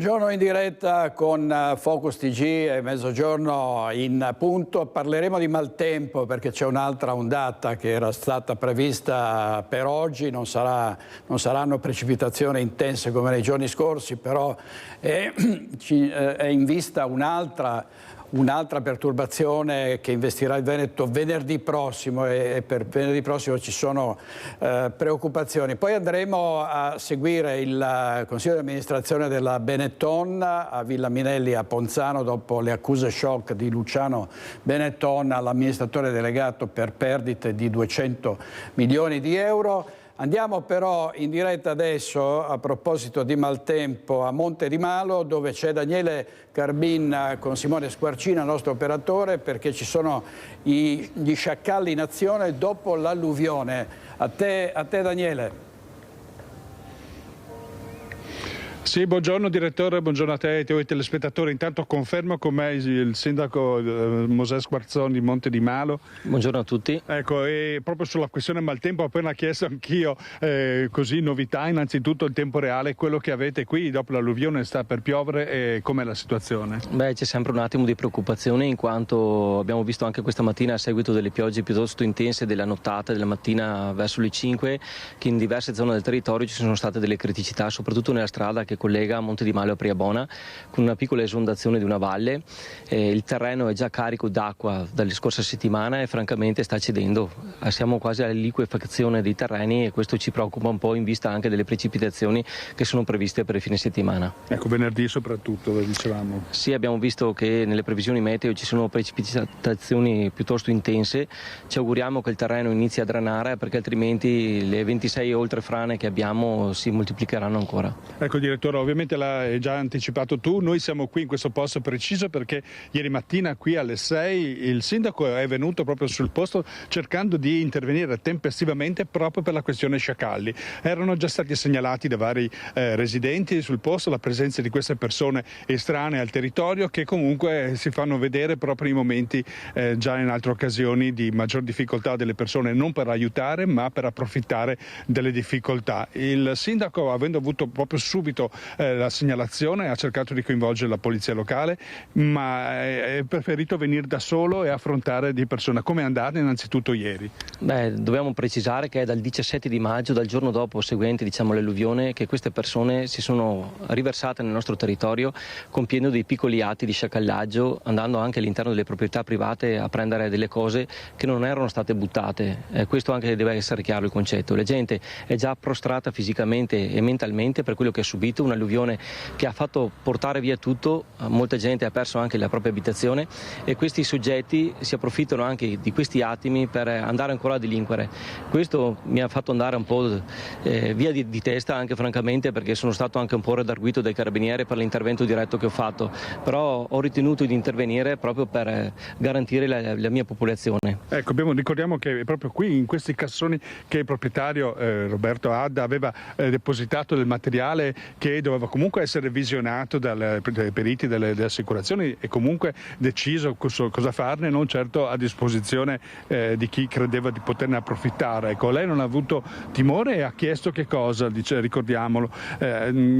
Buongiorno in diretta con Focus TG e Mezzogiorno in punto. Parleremo di maltempo perché c'è un'altra ondata che era stata prevista per oggi. Non saranno precipitazioni intense come nei giorni scorsi, però è in vista un'altra perturbazione che investirà il Veneto venerdì prossimo e per venerdì prossimo ci sono preoccupazioni. Poi andremo a seguire il Consiglio di amministrazione della Benetton a Villa Minelli a Ponzano dopo le accuse shock di Luciano Benetton all'amministratore delegato per perdite di 200 milioni di euro. Andiamo però in diretta adesso, a proposito di maltempo, a Monte di Malo, dove c'è Daniele Carbin con Simone Squarcina, nostro operatore, perché ci sono gli sciacalli in azione dopo l'alluvione. A te Daniele. Sì, buongiorno direttore, buongiorno a te e ai tuoi telespettatori. Intanto confermo con me il sindaco Mosè Squarzoni di Monte di Malo. Buongiorno a tutti. Ecco, e proprio sulla questione maltempo ho appena chiesto anch'io così novità, innanzitutto il tempo reale, quello che avete qui dopo l'alluvione sta per piovere e com'è la situazione? Beh, c'è sempre un attimo di preoccupazione in quanto abbiamo visto anche questa mattina a seguito delle piogge piuttosto intense della nottata, della mattina verso le 5, che in diverse zone del territorio ci sono state delle criticità, soprattutto nella strada che collega Monte di Malo a Priabona, con una piccola esondazione di una valle. Il terreno è già carico d'acqua dalle scorse settimane e francamente sta cedendo. Siamo quasi alla liquefazione dei terreni e questo ci preoccupa un po' in vista anche delle precipitazioni che sono previste per il fine settimana. Ecco, venerdì soprattutto, dicevamo. Sì, abbiamo visto che nelle previsioni meteo ci sono precipitazioni piuttosto intense. Ci auguriamo che il terreno inizi a drenare perché altrimenti le 26 oltre frane che abbiamo si moltiplicheranno ancora. Ecco direttore, ovviamente l'hai già anticipato tu, noi siamo qui in questo posto preciso perché ieri mattina qui alle 6 il sindaco è venuto proprio sul posto cercando di intervenire tempestivamente proprio per la questione sciacalli. Erano già stati segnalati da vari residenti sul posto la presenza di queste persone estranee al territorio che comunque si fanno vedere proprio in momenti già in altre occasioni di maggior difficoltà delle persone, non per aiutare ma per approfittare delle difficoltà. Il sindaco, avendo avuto proprio subito la segnalazione, ha cercato di coinvolgere la polizia locale, ma è preferito venire da solo e affrontare di persona. Come è andata innanzitutto ieri? Beh, dobbiamo precisare che è dal 17 di maggio, dal giorno dopo seguente l'alluvione, che queste persone si sono riversate nel nostro territorio compiendo dei piccoli atti di sciacallaggio, andando anche all'interno delle proprietà private a prendere delle cose che non erano state buttate. Questo anche deve essere chiaro il concetto. La gente è già prostrata fisicamente e mentalmente per quello che ha subito, un'alluvione che ha fatto portare via tutto, molta gente ha perso anche la propria abitazione e questi soggetti si approfittano anche di questi attimi per andare ancora a delinquere. Questo mi ha fatto andare un po' via di testa anche francamente perché sono stato anche un po' redarguito dai carabinieri per l'intervento diretto che ho fatto, però ho ritenuto di intervenire proprio per garantire la mia popolazione. Ecco, ricordiamo che è proprio qui in questi cassoni che il proprietario Roberto Adda aveva depositato del materiale che doveva comunque essere visionato dai periti delle assicurazioni e comunque deciso cosa farne, non certo a disposizione di chi credeva di poterne approfittare. Ecco, lei non ha avuto timore e ha chiesto che cosa, ricordiamolo,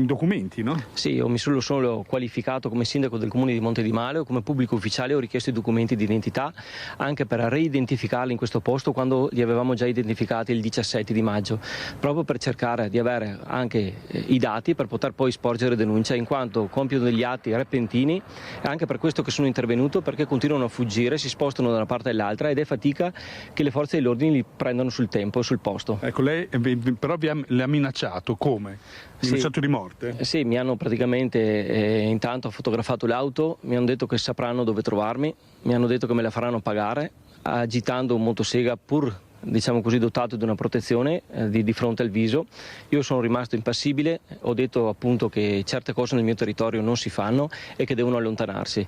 documenti, no? Sì, io mi sono solo qualificato come sindaco del comune di Monte di Malo e come pubblico ufficiale ho richiesto i documenti di identità anche per reidentificarli in questo posto quando li avevamo già identificati il 17 di maggio, proprio per cercare di avere anche i dati per poter poi sporgere denuncia, in quanto compiono degli atti repentini e anche per questo che sono intervenuto, perché continuano a fuggire, si spostano da una parte all'altra ed è fatica che le forze dell'ordine li prendano sul tempo e sul posto. Ecco, lei però le ha minacciato, come? Minacciato di morte? Sì, mi hanno praticamente intanto fotografato l'auto, mi hanno detto che sapranno dove trovarmi, mi hanno detto che me la faranno pagare, agitando un motosega pur diciamo così dotato di una protezione di fronte al viso. Io sono rimasto impassibile, ho detto appunto che certe cose nel mio territorio non si fanno e che devono allontanarsi.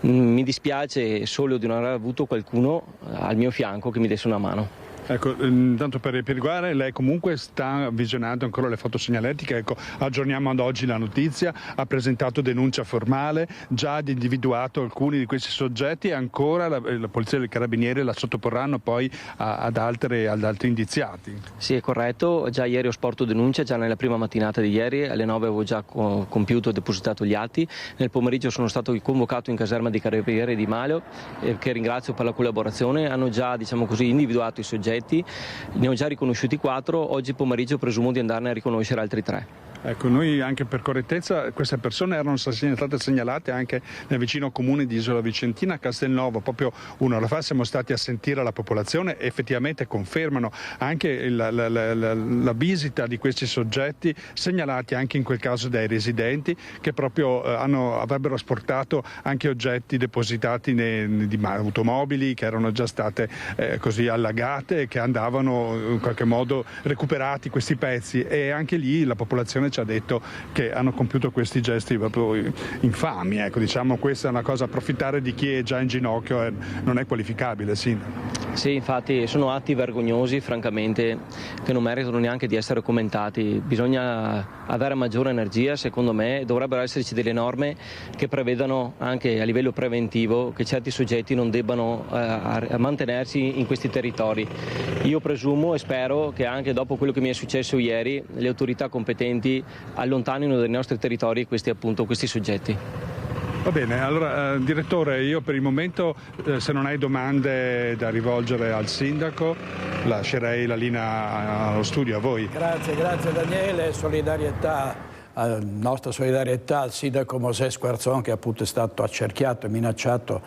Mi dispiace solo di non aver avuto qualcuno al mio fianco che mi desse una mano. Ecco, intanto per riguardo, lei comunque sta visionando ancora le foto segnaletiche, ecco, aggiorniamo ad oggi la notizia, ha presentato denuncia formale, già ha individuato alcuni di questi soggetti e ancora la Polizia dei Carabinieri la sottoporranno poi ad altri indiziati. Sì, è corretto, già ieri ho sporto denuncia, già nella prima mattinata di ieri, alle 9 avevo già compiuto e depositato gli atti, nel pomeriggio sono stato convocato in caserma di Carabinieri di Malio, che ringrazio per la collaborazione, hanno già, diciamo così, individuato i soggetti. Ne ho già riconosciuti 4, oggi pomeriggio presumo di andarne a riconoscere altri 3. Ecco, noi anche per correttezza, queste persone erano state segnalate anche nel vicino comune di Isola Vicentina, a Castelnuovo, proprio un'ora fa siamo stati a sentire la popolazione e effettivamente confermano anche la visita di questi soggetti segnalati anche in quel caso dai residenti che proprio avrebbero asportato anche oggetti depositati di automobili che erano già state così allagate e che andavano in qualche modo recuperati questi pezzi, e anche lì la popolazione ci ha detto che hanno compiuto questi gesti proprio infami, ecco, diciamo, questa è una cosa, approfittare di chi è già in ginocchio non è qualificabile, Sindaco. Sì, infatti sono atti vergognosi, francamente, che non meritano neanche di essere commentati. Bisogna avere maggiore energia, secondo me, dovrebbero esserci delle norme che prevedano anche a livello preventivo che certi soggetti non debbano mantenersi in questi territori. Io presumo e spero che anche dopo quello che mi è successo ieri le autorità competenti allontanino dai nostri territori questi soggetti. Va bene, allora direttore, io per il momento se non hai domande da rivolgere al sindaco lascerei la linea allo studio a voi. Grazie Daniele, nostra solidarietà al sindaco Mosè Squarzon, che appunto è stato accerchiato e minacciato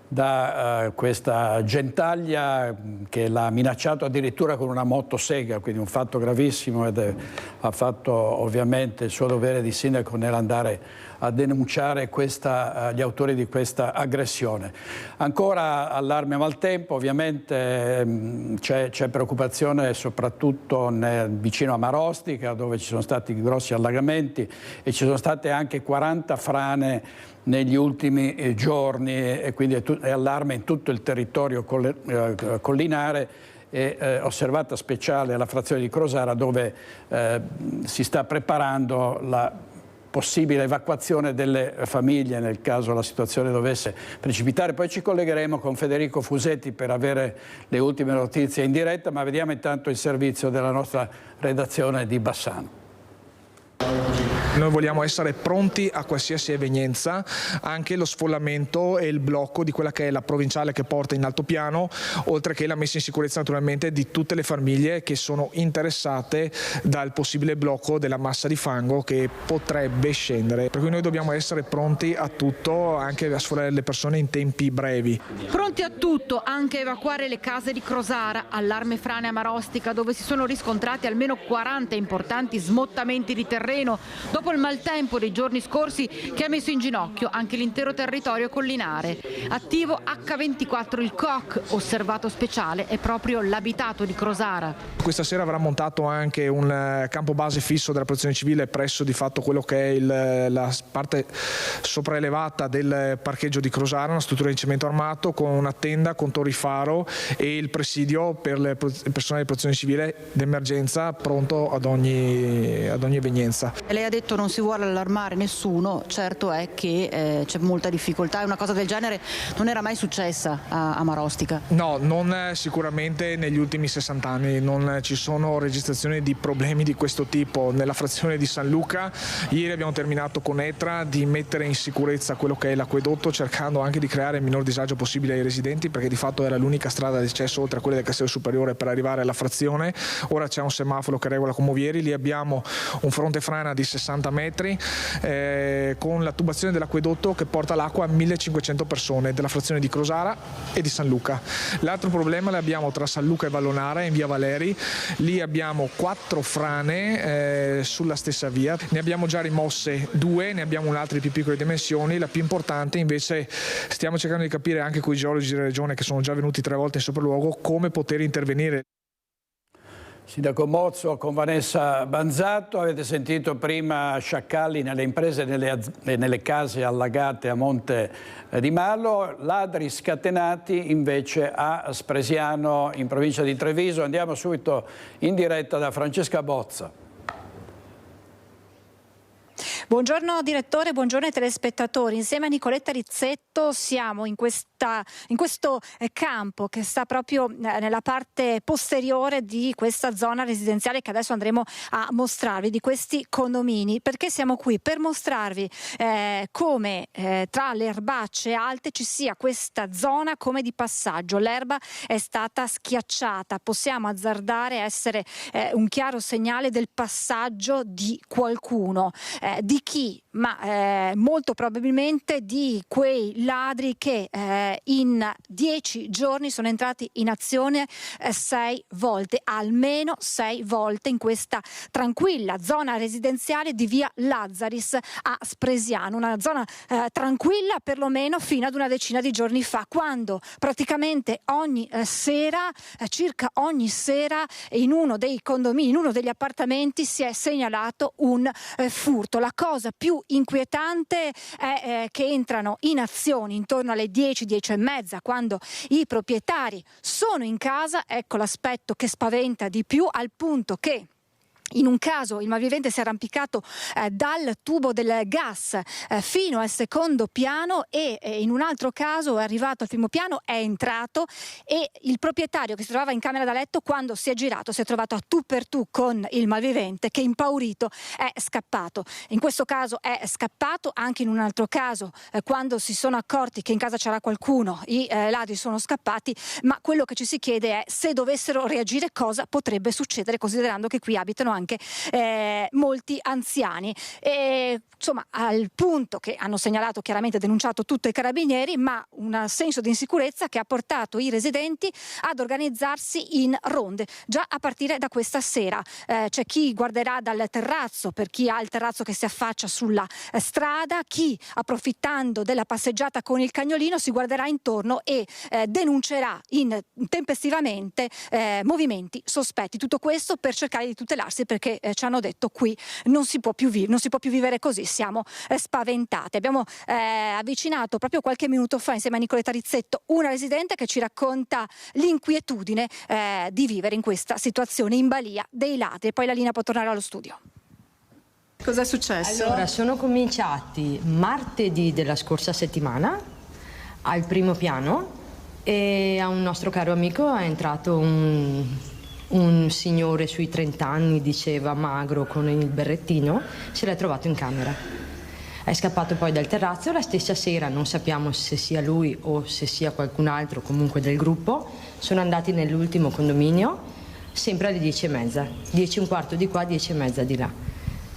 da questa gentaglia che l'ha minacciato addirittura con una motosega, quindi un fatto gravissimo, ed ha fatto ovviamente il suo dovere di sindaco nell'andare a denunciare gli autori di questa aggressione. Ancora allarme maltempo, ovviamente c'è preoccupazione soprattutto vicino a Marostica, dove ci sono stati grossi allagamenti e ci sono state anche 40 frane negli ultimi giorni, e quindi è allarme in tutto il territorio collinare, e osservata speciale la frazione di Crosara, dove si sta preparando la possibile evacuazione delle famiglie nel caso la situazione dovesse precipitare. Poi ci collegheremo con Federico Fusetti per avere le ultime notizie in diretta, ma vediamo intanto il servizio della nostra redazione di Bassano. Noi vogliamo essere pronti a qualsiasi evenienza, anche lo sfollamento e il blocco di quella che è la provinciale che porta in altopiano, oltre che la messa in sicurezza naturalmente di tutte le famiglie che sono interessate dal possibile blocco della massa di fango che potrebbe scendere. Per cui noi dobbiamo essere pronti a tutto, anche a sfollare le persone in tempi brevi. Pronti a tutto, anche a evacuare le case di Crosara, allarme frane a Marostica, dove si sono riscontrati almeno 40 importanti smottamenti di terreno dopo il maltempo dei giorni scorsi che ha messo in ginocchio anche l'intero territorio collinare. Attivo H24 il COC, osservato speciale è proprio l'abitato di Crosara. Questa sera avrà montato anche un campo base fisso della protezione civile presso di fatto quello che è la parte sopraelevata del parcheggio di Crosara, una struttura di cemento armato con una tenda con torri faro e il presidio per il personale di protezione civile d'emergenza pronto ad ogni evenienza. Lei ha detto non si vuole allarmare nessuno, certo è che c'è molta difficoltà e una cosa del genere non era mai successa a Marostica. No, non sicuramente negli ultimi 60 anni, non ci sono registrazioni di problemi di questo tipo. Nella frazione di San Luca ieri abbiamo terminato con Etra di mettere in sicurezza quello che è l'acquedotto, cercando anche di creare il minor disagio possibile ai residenti, perché di fatto era l'unica strada di accesso oltre a quella del Castello Superiore per arrivare alla frazione. Ora c'è un semaforo che regola come ieri, lì abbiamo un fronte frana di 60 metri con la tubazione dell'acquedotto che porta l'acqua a 1500 persone della frazione di Crosara e di San Luca. L'altro problema l'abbiamo tra San Luca e Vallonara in via Valeri, lì abbiamo 4 frane sulla stessa via, ne abbiamo già rimosse 2, ne abbiamo un'altra di più piccole dimensioni, la più importante invece stiamo cercando di capire anche con i geologi della regione che sono già venuti 3 volte in sopralluogo come poter intervenire. Sindaco Mozzo con Vanessa Banzatto, avete sentito prima sciacalli nelle imprese e nelle case allagate a Monte di Mallo, ladri scatenati invece a Spresiano in provincia di Treviso. Andiamo subito in diretta da Francesca Bozza. Buongiorno direttore, buongiorno ai telespettatori. Insieme a Nicoletta Rizzetto siamo in questo campo che sta proprio nella parte posteriore di questa zona residenziale che adesso andremo a mostrarvi, di questi condomini. Perché siamo qui? Per mostrarvi come tra le erbacce alte ci sia questa zona come di passaggio. L'erba è stata schiacciata, possiamo azzardare essere un chiaro segnale del passaggio di qualcuno. Di chi? Ma molto probabilmente di quei ladri che in 10 giorni sono entrati in azione 6 volte, almeno 6 volte in questa tranquilla zona residenziale di via Lazzaris a Spresiano, una zona tranquilla perlomeno fino ad una decina di giorni fa, quando praticamente ogni sera, circa ogni sera, in uno dei condomini, in uno degli appartamenti si è segnalato un furto. La cosa più inquietante è che entrano in azione intorno alle 10, 10 e mezza, quando i proprietari sono in casa. Ecco l'aspetto che spaventa di più, al punto che in un caso il malvivente si è arrampicato dal tubo del gas fino al secondo piano e in un altro caso è arrivato al primo piano, è entrato e il proprietario che si trovava in camera da letto, quando si è girato, si è trovato a tu per tu con il malvivente che, impaurito, è scappato. In questo caso è scappato, anche in un altro caso quando si sono accorti che in casa c'era qualcuno i ladri sono scappati, ma quello che ci si chiede è se dovessero reagire cosa potrebbe succedere, considerando che qui abitano anche molti anziani. Insomma, al punto che hanno segnalato, chiaramente denunciato tutto i carabinieri, ma un senso di insicurezza che ha portato i residenti ad organizzarsi in ronde già a partire da questa sera. C'è chi guarderà dal terrazzo, per chi ha il terrazzo che si affaccia sulla strada, chi, approfittando della passeggiata con il cagnolino, si guarderà intorno e denuncerà tempestivamente movimenti sospetti. Tutto questo per cercare di tutelarsi, perché ci hanno detto qui non si può più vivere così, siamo spaventati. Abbiamo avvicinato proprio qualche minuto fa insieme a Nicoletta Rizzetto una residente che ci racconta l'inquietudine di vivere in questa situazione in balia dei ladri. E poi la linea può tornare allo studio. Cos'è successo? Allora, sono cominciati martedì della scorsa settimana al primo piano e a un nostro caro amico è entrato un signore sui 30 anni, diceva, magro, con il berrettino, se l'è trovato in camera. È scappato poi dal terrazzo. La stessa sera, non sappiamo se sia lui o se sia qualcun altro comunque del gruppo, sono andati nell'ultimo condominio, sempre alle 10:30, 10 e un quarto di qua, 10 e mezza di là.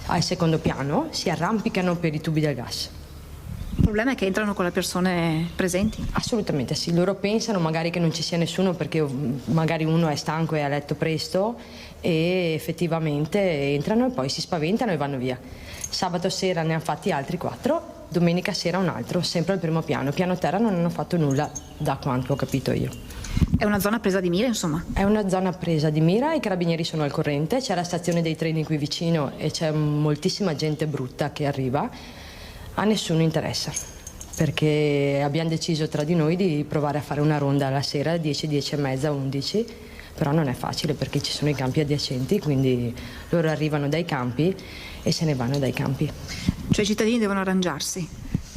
Al secondo piano si arrampicano per i tubi del gas. Il problema è che entrano con le persone presenti? Assolutamente sì, loro pensano magari che non ci sia nessuno perché magari uno è stanco e a letto presto, e effettivamente entrano e poi si spaventano e vanno via. Sabato sera ne hanno fatti altri 4, domenica sera un altro, sempre al primo piano. Piano terra non hanno fatto nulla, da quanto ho capito io. È una zona presa di mira, insomma? È una zona presa di mira, i carabinieri sono al corrente, c'è la stazione dei treni qui vicino e c'è moltissima gente brutta che arriva. A nessuno interessa, perché abbiamo deciso tra di noi di provare a fare una ronda alla sera, 10, 10 e mezza, 11, però non è facile perché ci sono i campi adiacenti, quindi loro arrivano dai campi e se ne vanno dai campi. Cioè i cittadini devono arrangiarsi?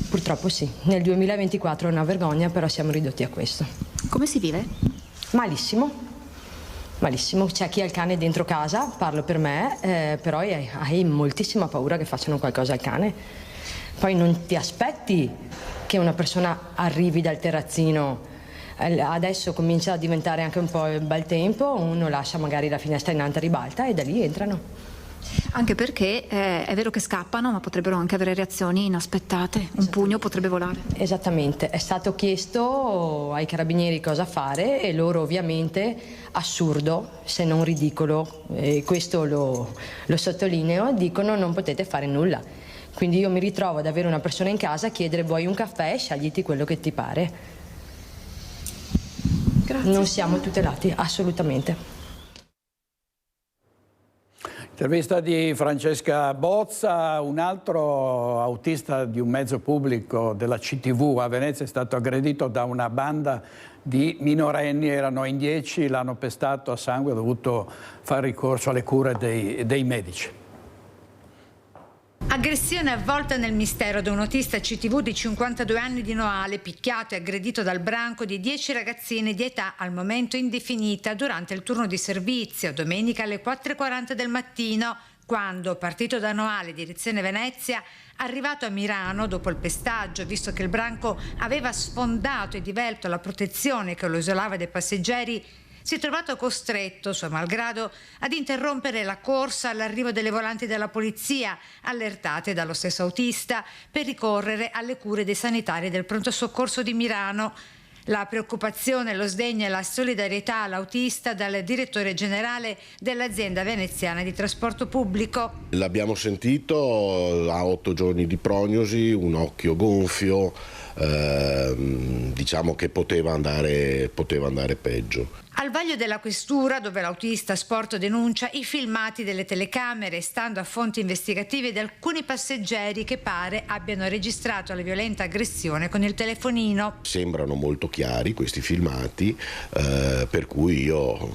Purtroppo sì, nel 2024 è una vergogna, però siamo ridotti a questo. Come si vive? Malissimo. Malissimo, c'è chi ha il cane dentro casa, parlo per me, però hai moltissima paura che facciano qualcosa al cane. Poi non ti aspetti che una persona arrivi dal terrazzino, adesso comincia a diventare anche un po' il bel tempo, uno lascia magari la finestra in alta, ribalta e da lì entrano. Anche perché è vero che scappano, ma potrebbero anche avere reazioni inaspettate, un pugno potrebbe volare. Esattamente, è stato chiesto ai carabinieri cosa fare e loro ovviamente, assurdo se non ridicolo, e questo lo sottolineo, dicono non potete fare nulla. Quindi io mi ritrovo ad avere una persona in casa, chiedere vuoi un caffè e scegliti quello che ti pare. Grazie. Non siamo tutelati, assolutamente. Intervista di Francesca Bozza. Un altro autista di un mezzo pubblico della CTV a Venezia è stato aggredito da una banda di minorenni, erano in 10, l'hanno pestato a sangue, ha dovuto fare ricorso alle cure dei medici. Aggressione avvolta nel mistero da un autista CTV di 52 anni di Noale, picchiato e aggredito dal branco di 10 ragazzine di età al momento indefinita durante il turno di servizio, domenica alle 4:40 del mattino, quando, partito da Noale direzione Venezia, arrivato a Mirano dopo il pestaggio, visto che il branco aveva sfondato e divelto la protezione che lo isolava dai passeggeri, si è trovato costretto, suo malgrado, ad interrompere la corsa all'arrivo delle volanti della polizia, allertate dallo stesso autista, per ricorrere alle cure dei sanitari del pronto soccorso di Mirano. La preoccupazione, lo sdegno e la solidarietà all'autista dal direttore generale dell'azienda veneziana di trasporto pubblico. L'abbiamo sentito, ha 8 giorni di prognosi, un occhio gonfio, diciamo che poteva andare peggio. Al vaglio della questura, dove l'autista sporto denuncia i filmati delle telecamere, stando a fonti investigative di alcuni passeggeri che pare abbiano registrato la violenta aggressione con il telefonino. Sembrano molto chiari questi filmati, per cui io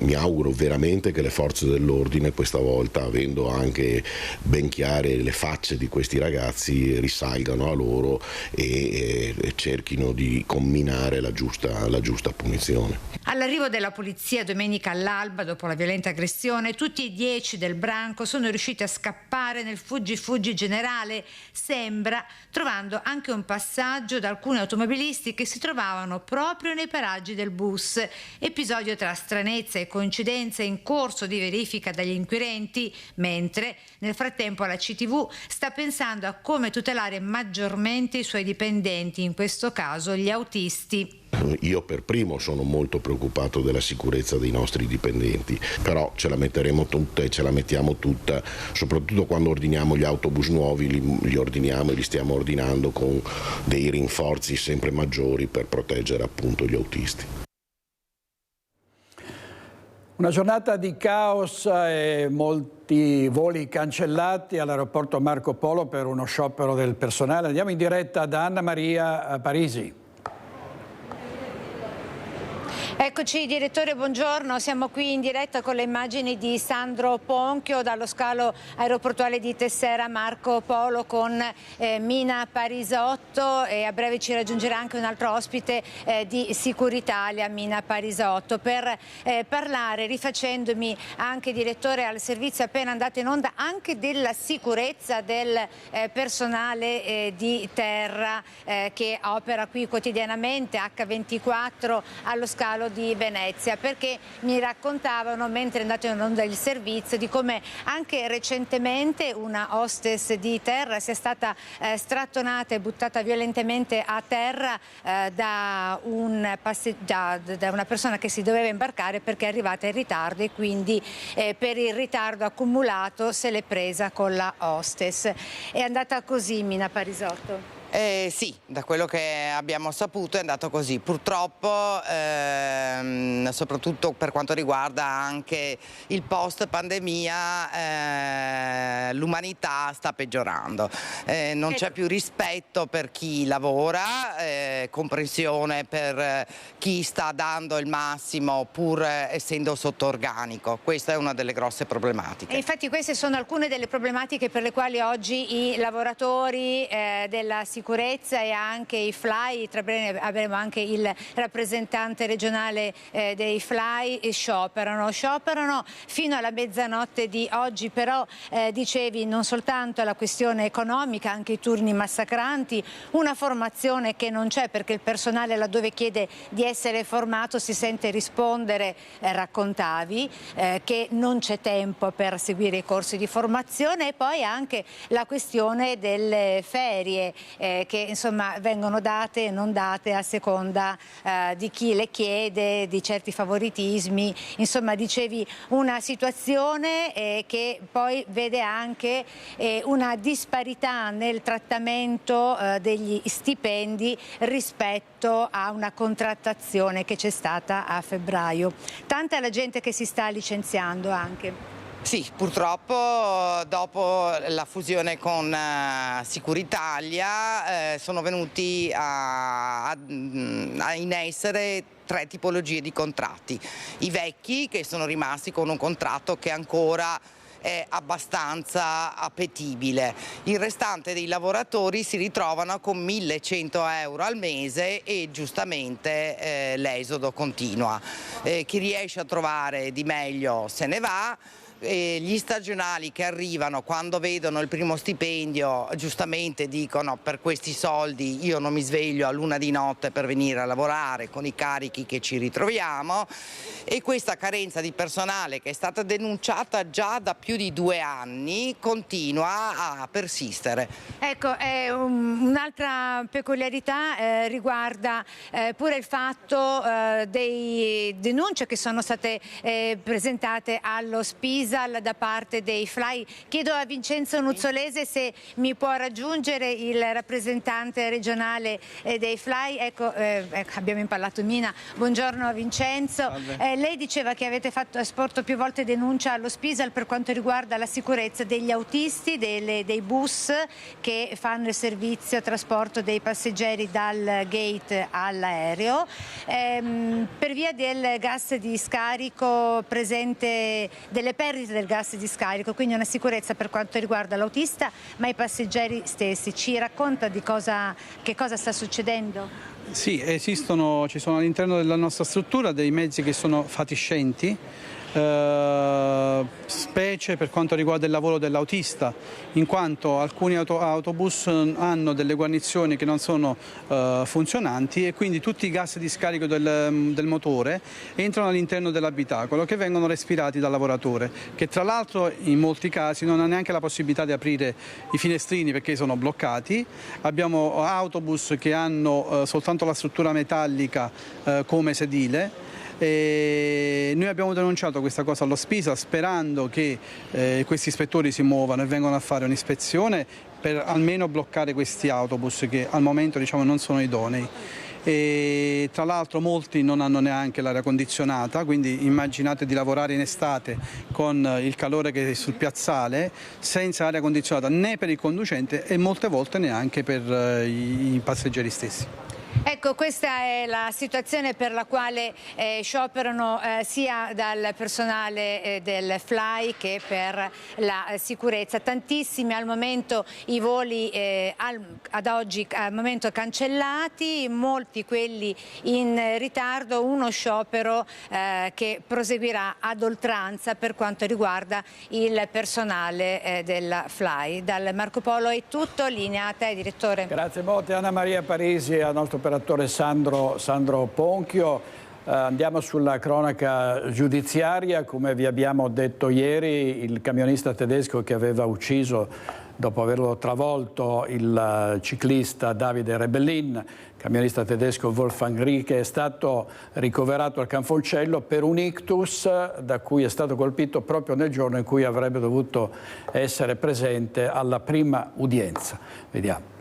mi auguro veramente che le forze dell'ordine questa volta, avendo anche ben chiare le facce di questi ragazzi, risalgano a loro e cerchino di comminare la giusta punizione. All'arrivo della polizia domenica all'alba, dopo la violenta aggressione, tutti e 10 del branco sono riusciti a scappare nel fuggi generale, sembra, trovando anche un passaggio da alcuni automobilisti che si trovavano proprio nei paraggi del bus. Episodio tra stranezza e coincidenza in corso di verifica dagli inquirenti, mentre nel frattempo la CTV sta pensando a come tutelare maggiormente i suoi dipendenti, in questo caso gli autisti. Io per primo sono molto preoccupato della sicurezza dei nostri dipendenti, però ce la metteremo tutta e ce la mettiamo tutta, soprattutto quando ordiniamo gli autobus nuovi, li ordiniamo e li stiamo ordinando con dei rinforzi sempre maggiori per proteggere appunto gli autisti. Una giornata di caos e molti voli cancellati all'aeroporto Marco Polo per uno sciopero del personale. Andiamo in diretta da Anna Maria Parisi. Eccoci direttore, buongiorno, siamo qui in diretta con le immagini di Sandro Ponchio dallo scalo aeroportuale di Tessera Marco Polo con Mina Parisotto, e a breve ci raggiungerà anche un altro ospite di Sicuritalia, Mina Parisotto, per parlare, rifacendomi anche direttore al servizio appena andato in onda, anche della sicurezza del personale di terra che opera qui quotidianamente H24 allo scalo di Venezia, perché mi raccontavano mentre è andato in onda il servizio di come anche recentemente una hostess di terra sia stata strattonata e buttata violentemente a terra da una persona che si doveva imbarcare perché è arrivata in ritardo, e quindi per il ritardo accumulato se l'è presa con la hostess. È andata così, Mina Parisotto? Sì, da quello che abbiamo saputo è andato così. Purtroppo, soprattutto per quanto riguarda anche il post pandemia, l'umanità sta peggiorando. Non c'è più rispetto per chi lavora, comprensione per chi sta dando il massimo pur essendo sotto organico. Questa è una delle grosse problematiche. E infatti queste sono alcune delle problematiche per le quali oggi i lavoratori della sicurezza e anche i FLAI, tra breve avremo anche il rappresentante regionale dei FLAI, scioperano fino alla mezzanotte di oggi. Però dicevi, non soltanto la questione economica, anche i turni massacranti, una formazione che non c'è perché il personale laddove chiede di essere formato si sente rispondere, raccontavi, che non c'è tempo per seguire i corsi di formazione, e poi anche la questione delle ferie che insomma vengono date e non date a seconda di chi le chiede, di certi favoritismi. Insomma, dicevi una situazione che poi vede anche una disparità nel trattamento degli stipendi rispetto a una contrattazione che c'è stata a febbraio. Tanta la gente che si sta licenziando anche. Sì, purtroppo dopo la fusione con Sicuritalia sono venuti in essere 3 tipologie di contratti. I vecchi, che sono rimasti con un contratto che ancora è abbastanza appetibile. Il restante dei lavoratori si ritrovano con 1.100 euro al mese e giustamente l'esodo continua. Chi riesce a trovare di meglio se ne va. Gli stagionali che arrivano quando vedono il primo stipendio giustamente dicono: per questi soldi io non mi sveglio a luna di notte per venire a lavorare con i carichi che ci ritroviamo, e questa carenza di personale, che è stata denunciata già da più di 2 anni, continua a persistere. Ecco, un'altra peculiarità riguarda pure il fatto dei denunce che sono state presentate allo Spisal da parte dei FLAI. Chiedo a Vincenzo Nuzzolese se mi può raggiungere il rappresentante regionale dei FLAI. Ecco, abbiamo impallato Mina. Buongiorno Vincenzo. Lei diceva che avete sporto più volte denuncia allo Spisal per quanto riguarda la sicurezza degli autisti, dei bus che fanno il servizio trasporto dei passeggeri dal gate all'aereo, per via del gas di scarico presente, delle perdite del gas di scarico, quindi una sicurezza per quanto riguarda l'autista ma i passeggeri stessi. Ci racconta di che cosa sta succedendo? Sì, ci sono all'interno della nostra struttura dei mezzi che sono fatiscenti, specie per quanto riguarda il lavoro dell'autista, in quanto alcuni autobus hanno delle guarnizioni che non sono funzionanti, e quindi tutti i gas di scarico del motore entrano all'interno dell'abitacolo, che vengono respirati dal lavoratore, che tra l'altro in molti casi non ha neanche la possibilità di aprire i finestrini perché sono bloccati. Abbiamo autobus che hanno soltanto la struttura metallica come sedile. E noi abbiamo denunciato questa cosa allo Spisal, sperando che questi ispettori si muovano e vengano a fare un'ispezione per almeno bloccare questi autobus che al momento, diciamo, non sono idonei. E tra l'altro molti non hanno neanche l'aria condizionata, quindi immaginate di lavorare in estate con il calore che è sul piazzale senza aria condizionata né per il conducente e molte volte neanche per i passeggeri stessi. Ecco, questa è la situazione per la quale scioperano sia dal personale del FLAI che per la sicurezza. Tantissimi al momento i voli ad oggi al momento cancellati, molti quelli in ritardo, uno sciopero che proseguirà ad oltranza per quanto riguarda il personale della FLAI. Dal Marco Polo è tutto, linea a te direttore. Grazie molte Anna Maria Parisi e al nostro operatore Sandro Ponchio. Andiamo sulla cronaca giudiziaria. Come vi abbiamo detto ieri, il camionista tedesco che aveva ucciso, dopo averlo travolto, il ciclista Davide Rebellin, camionista tedesco Wolfgang Rieck, è stato ricoverato al Canfoncello per un ictus da cui è stato colpito proprio nel giorno in cui avrebbe dovuto essere presente alla prima udienza. Vediamo.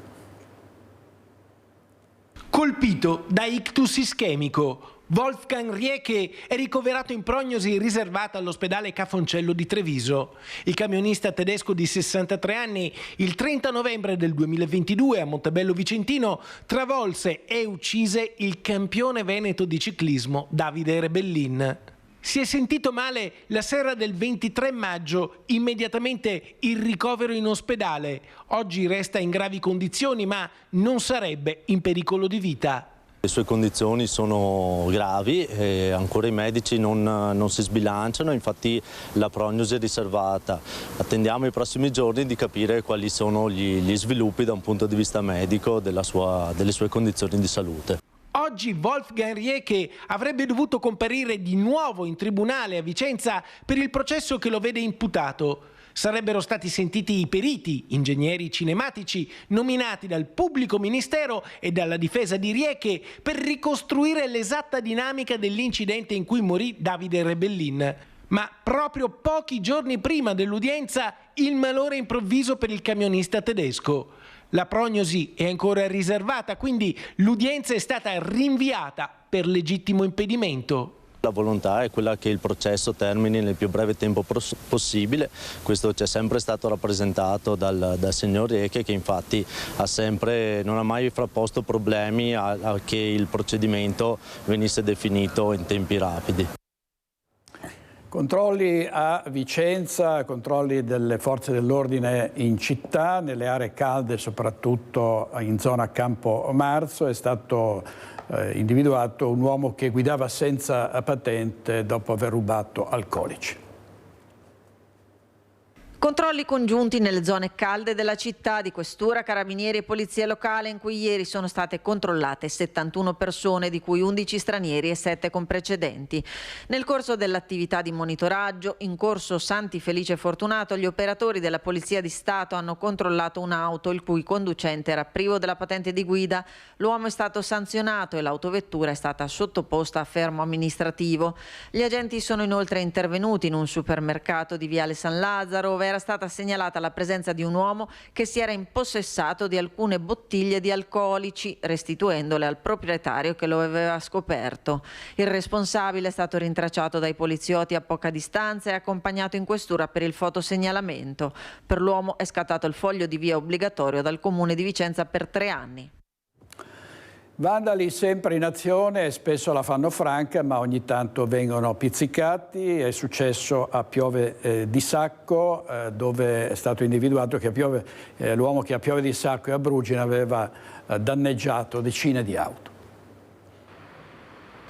Colpito da ictus ischemico, Wolfgang Rieck è ricoverato in prognosi riservata all'ospedale Cafoncello di Treviso. Il camionista tedesco di 63 anni, il 30 novembre del 2022 a Montebello Vicentino, travolse e uccise il campione veneto di ciclismo Davide Rebellin. Si è sentito male la sera del 23 maggio, immediatamente il ricovero in ospedale. Oggi resta in gravi condizioni, ma non sarebbe in pericolo di vita. Le sue condizioni sono gravi e ancora i medici non si sbilanciano, infatti la prognosi è riservata. Attendiamo i prossimi giorni di capire quali sono gli sviluppi da un punto di vista medico delle sue condizioni di salute. Oggi Wolfgang Rieck avrebbe dovuto comparire di nuovo in tribunale a Vicenza per il processo che lo vede imputato. Sarebbero stati sentiti i periti, ingegneri cinematici, nominati dal pubblico ministero e dalla difesa di Rieck per ricostruire l'esatta dinamica dell'incidente in cui morì Davide Rebellin. Ma proprio pochi giorni prima dell'udienza il malore improvviso per il camionista tedesco. La prognosi è ancora riservata, quindi l'udienza è stata rinviata per legittimo impedimento. La volontà è quella che il processo termini nel più breve tempo possibile, questo ci è sempre stato rappresentato dal signor Rieche, che infatti non ha mai frapposto problemi a che il procedimento venisse definito in tempi rapidi. Controlli a Vicenza, controlli delle forze dell'ordine in città, nelle aree calde, soprattutto in zona Campo Marzo. È stato individuato un uomo che guidava senza patente dopo aver rubato alcolici. Controlli congiunti nelle zone calde della città, di questura, carabinieri e polizia locale, in cui ieri sono state controllate 71 persone, di cui 11 stranieri e 7 con precedenti. Nel corso dell'attività di monitoraggio, in corso Santi Felice Fortunato, gli operatori della Polizia di Stato hanno controllato un'auto il cui conducente era privo della patente di guida. L'uomo è stato sanzionato e l'autovettura è stata sottoposta a fermo amministrativo. Gli agenti sono inoltre intervenuti in un supermercato di Viale San Lazzaro, dove era stata segnalata la presenza di un uomo che si era impossessato di alcune bottiglie di alcolici, restituendole al proprietario che lo aveva scoperto. Il responsabile è stato rintracciato dai poliziotti a poca distanza e accompagnato in questura per il fotosegnalamento. Per l'uomo è scattato il foglio di via obbligatorio dal Comune di Vicenza per 3 anni. Vandali sempre in azione, spesso la fanno franca, ma ogni tanto vengono pizzicati. È successo a Piove di Sacco, dove è stato individuato che l'uomo che a Piove di Sacco e a Brugine aveva danneggiato decine di auto.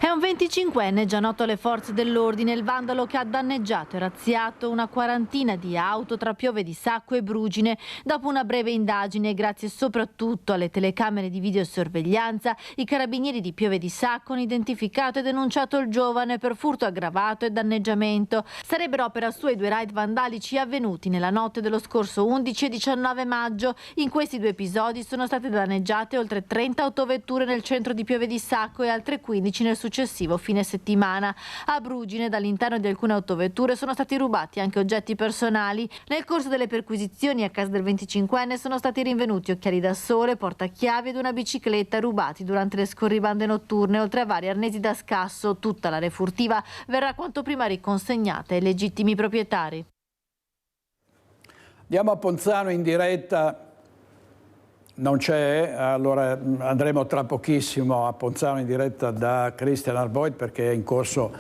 È un 25enne già noto alle forze dell'ordine, il vandalo che ha danneggiato e razziato una quarantina di auto tra Piove di Sacco e Brugine. Dopo una breve indagine, grazie soprattutto alle telecamere di videosorveglianza, i carabinieri di Piove di Sacco hanno identificato e denunciato il giovane per furto aggravato e danneggiamento. Sarebbero opera sua i 2 raid vandalici avvenuti nella notte dello scorso 11 e 19 maggio. In questi 2 episodi sono state danneggiate oltre 30 autovetture nel centro di Piove di Sacco e altre 15 nel successivo fine settimana. A Brugine, dall'interno di alcune autovetture sono stati rubati anche oggetti personali. Nel corso delle perquisizioni a casa del 25enne sono stati rinvenuti occhiali da sole, portachiavi ed una bicicletta rubati durante le scorribande notturne, oltre a vari arnesi da scasso. Tutta l'area furtiva verrà quanto prima riconsegnata ai legittimi proprietari. Andiamo a Ponzano in diretta. Non c'è, allora andremo tra pochissimo a Ponzano in diretta da Christian Arboit, perché è in corso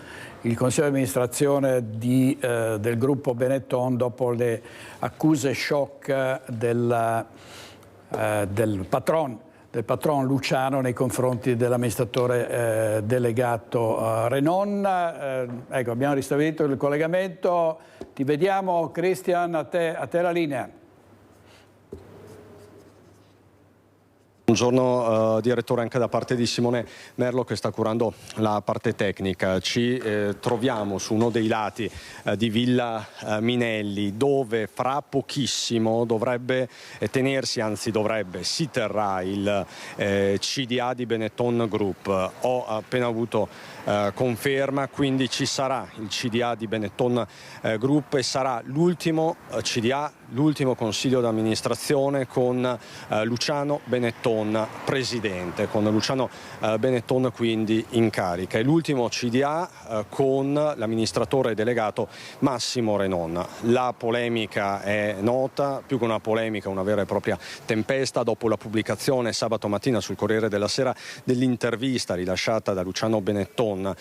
il consiglio di amministrazione del gruppo Benetton dopo le accuse shock del patron Luciano nei confronti dell'amministratore delegato Renon. Ecco, abbiamo ristabilito il collegamento. Ti vediamo, Christian, a te la linea. Buongiorno direttore, anche da parte di Simone Merlo che sta curando la parte tecnica. Ci troviamo su uno dei lati di Villa Minelli, dove fra pochissimo dovrebbe tenersi, anzi si terrà il CDA di Benetton Group. Ho appena avuto conferma, quindi ci sarà il CDA di Benetton Group e sarà l'ultimo CDA, l'ultimo consiglio d'amministrazione con Luciano Benetton presidente, con Luciano Benetton quindi in carica. È l'ultimo CDA con l'amministratore delegato Massimo Renon. La polemica è nota, più che una polemica, una vera e propria tempesta dopo la pubblicazione sabato mattina sul Corriere della Sera dell'intervista rilasciata da Luciano Benetton.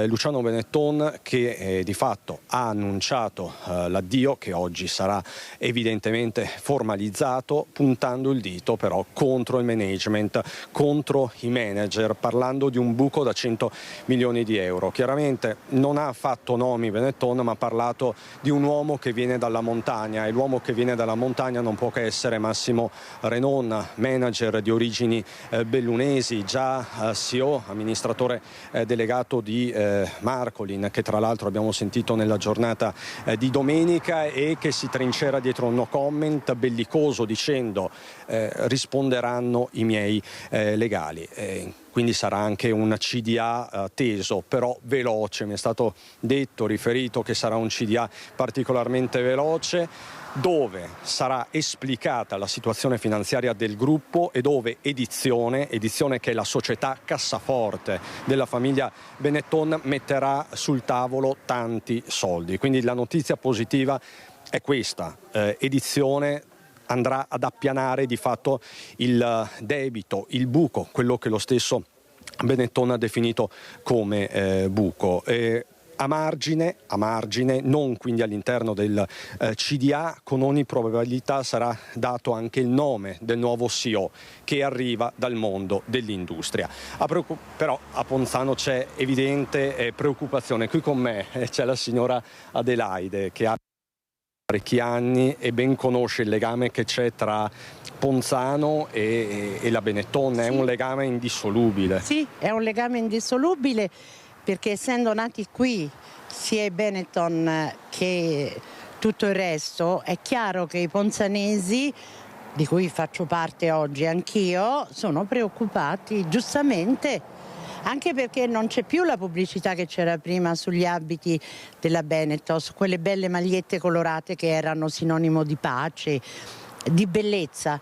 Luciano Benetton che di fatto ha annunciato l'addio, che oggi sarà evidentemente formalizzato, puntando il dito però contro il management, contro i manager, parlando di un buco da 100 milioni di euro. Chiaramente non ha fatto nomi Benetton, ma ha parlato di un uomo che viene dalla montagna, e l'uomo che viene dalla montagna non può che essere Massimo Renon, manager di origini bellunesi, già CEO, amministratore delegato di Marcolin, che tra l'altro abbiamo sentito nella giornata di domenica e che si trincera dietro altro no comment bellicoso dicendo risponderanno i miei legali. Quindi sarà anche un CDA teso, però veloce. Mi è stato detto, riferito che sarà un CDA particolarmente veloce, dove sarà esplicata la situazione finanziaria del gruppo e dove Edizione che è la società cassaforte della famiglia Benetton, metterà sul tavolo tanti soldi. Quindi la notizia positiva è questa: Edizione andrà ad appianare di fatto il debito, il buco, quello che lo stesso Benetton ha definito come buco. A margine, non quindi all'interno del CDA, con ogni probabilità sarà dato anche il nome del nuovo CEO che arriva dal mondo dell'industria. Però a Ponzano c'è evidente preoccupazione. Qui con me c'è la signora Adelaide, che ha parecchi anni e ben conosce il legame che c'è tra Ponzano e la Benetton. Sì. È un legame indissolubile. Sì, è un legame indissolubile, perché essendo nati qui sia i Benetton che tutto il resto, è chiaro che i ponzanesi, di cui faccio parte oggi anch'io, sono preoccupati giustamente, anche perché non c'è più la pubblicità che c'era prima sugli abiti della Benetton, su quelle belle magliette colorate che erano sinonimo di pace, di bellezza.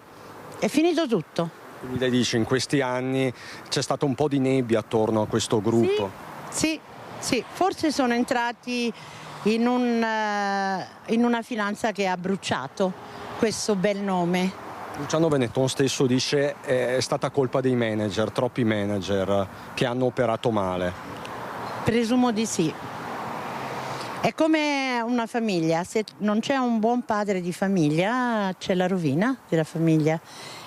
È finito tutto. Quindi lei dice, in questi anni c'è stato un po' di nebbia attorno a questo gruppo. Sì, forse sono entrati in una finanza che ha bruciato questo bel nome. Luciano Benetton stesso dice è stata colpa dei manager, troppi manager che hanno operato male. Presumo di sì. È come una famiglia, se non c'è un buon padre di famiglia c'è la rovina della famiglia,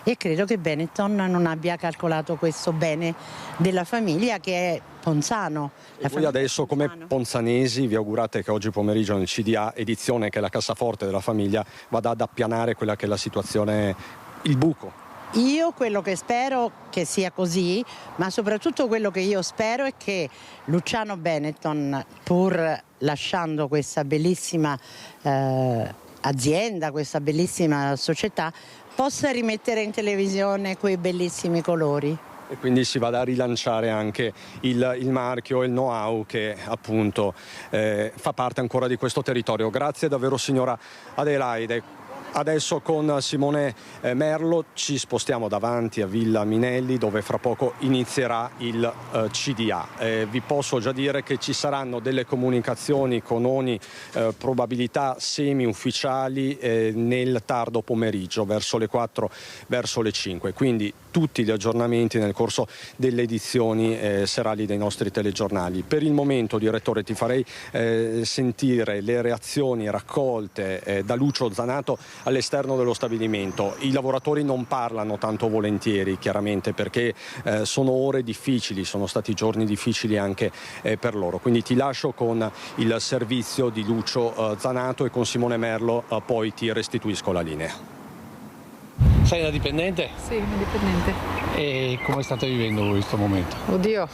e credo che Benetton non abbia calcolato questo bene della famiglia che è Ponzano. E voi adesso come ponzanesi vi augurate che oggi pomeriggio nel CDA Edizione, che è la cassaforte della famiglia, vada ad appianare quella che è la situazione, il buco? Io quello che spero che sia così, ma soprattutto quello che io spero è che Luciano Benetton, pur lasciando questa bellissima azienda, questa bellissima società, possa rimettere in televisione quei bellissimi colori. E quindi si vada a rilanciare anche il marchio e il know-how che appunto fa parte ancora di questo territorio. Grazie davvero signora Adelaide. Adesso con Simone Merlo ci spostiamo davanti a Villa Minelli, dove fra poco inizierà il CDA. Vi posso già dire che ci saranno delle comunicazioni con ogni probabilità semi-ufficiali nel tardo pomeriggio, verso le 4, verso le 5. Quindi tutti gli aggiornamenti nel corso delle edizioni serali dei nostri telegiornali. Per il momento, direttore, ti farei sentire le reazioni raccolte da Lucio Zanato all'esterno dello stabilimento. I lavoratori non parlano tanto volentieri, chiaramente, perché sono ore difficili, sono stati giorni difficili anche per loro. Quindi ti lascio con il servizio di Lucio Zanato e con Simone Merlo poi ti restituisco la linea. Sei una dipendente? Sì, una dipendente. E come state vivendo voi questo momento? Oddio,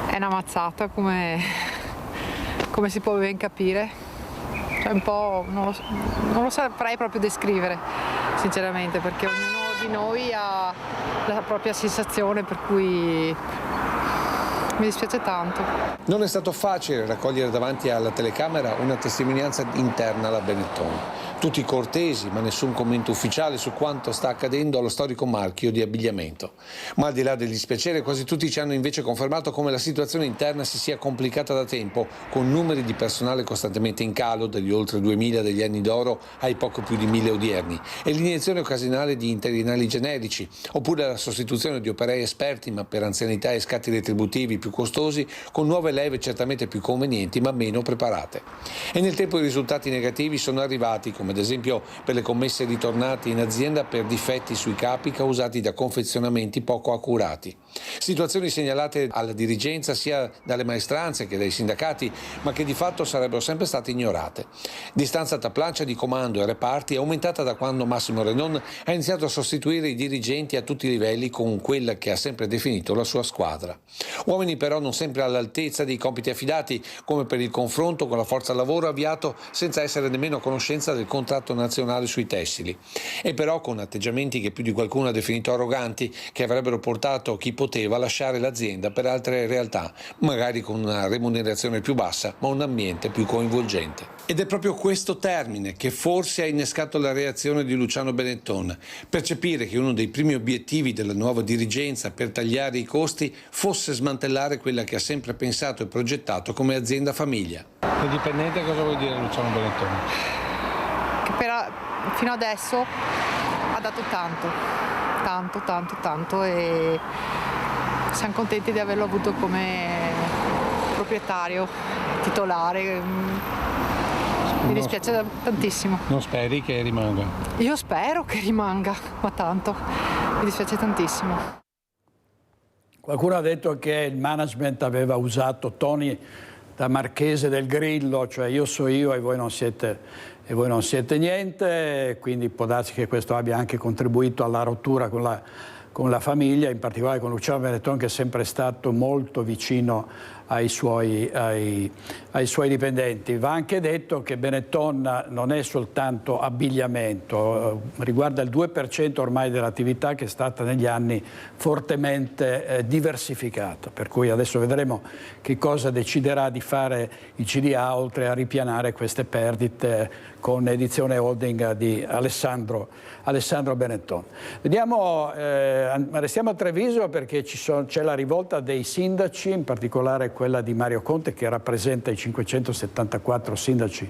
è una mazzata come si può ben capire. Cioè un po', non lo saprei proprio descrivere, sinceramente, perché ognuno di noi ha la propria sensazione, per cui mi dispiace tanto. Non è stato facile raccogliere davanti alla telecamera una testimonianza interna alla Benetton. Tutti cortesi, ma nessun commento ufficiale su quanto sta accadendo allo storico marchio di abbigliamento. Ma al di là del dispiacere, quasi tutti ci hanno invece confermato come la situazione interna si sia complicata da tempo, con numeri di personale costantemente in calo, dagli oltre 2000 degli anni d'oro ai poco più di 1000 odierni, e l'iniezione occasionale di interinali generici, oppure la sostituzione di operai esperti ma per anzianità e scatti retributivi più costosi, con nuove leve certamente più convenienti ma meno preparate. E nel tempo i risultati negativi sono arrivati, come ad esempio per le commesse ritornate in azienda per difetti sui capi causati da confezionamenti poco accurati. Situazioni segnalate alla dirigenza sia dalle maestranze che dai sindacati, ma che di fatto sarebbero sempre state ignorate. Distanza tra plancia di comando e reparti è aumentata da quando Massimo Renon ha iniziato a sostituire i dirigenti a tutti i livelli con quella che ha sempre definito la sua squadra. Uomini però non sempre all'altezza dei compiti affidati, come per il confronto con la forza lavoro avviato senza essere nemmeno a conoscenza del contratto nazionale sui tessili. E però con atteggiamenti che più di qualcuno ha definito arroganti, che avrebbero portato chi poteva a lasciare l'azienda per altre realtà, magari con una remunerazione più bassa, ma un ambiente più coinvolgente. Ed è proprio questo termine che forse ha innescato la reazione di Luciano Benetton, percepire che uno dei primi obiettivi della nuova dirigenza per tagliare i costi fosse smantellare quella che ha sempre pensato e progettato come azienda famiglia. Il dipendente cosa vuol dire Luciano Benetton? Che fino adesso ha dato tanto e siamo contenti di averlo avuto come proprietario, titolare. Mi dispiace tantissimo. Non speri che rimanga? Io spero che rimanga, ma tanto. Mi dispiace tantissimo. Qualcuno ha detto che il management aveva usato toni da Marchese del Grillo, cioè io so io e voi non siete niente, quindi può darsi che questo abbia anche contribuito alla rottura con la famiglia, in particolare con Luciano Benetton, che è sempre stato molto vicino ai suoi dipendenti. Va anche detto che Benetton non è soltanto abbigliamento, riguarda il 2% ormai dell'attività, che è stata negli anni fortemente diversificata, per cui adesso vedremo che cosa deciderà di fare il CDA, oltre a ripianare queste perdite con edizione holding di Alessandro Benetton. Vediamo, restiamo a Treviso perché c'è la rivolta dei sindaci, in particolare quella di Mario Conte, che rappresenta i 574 sindaci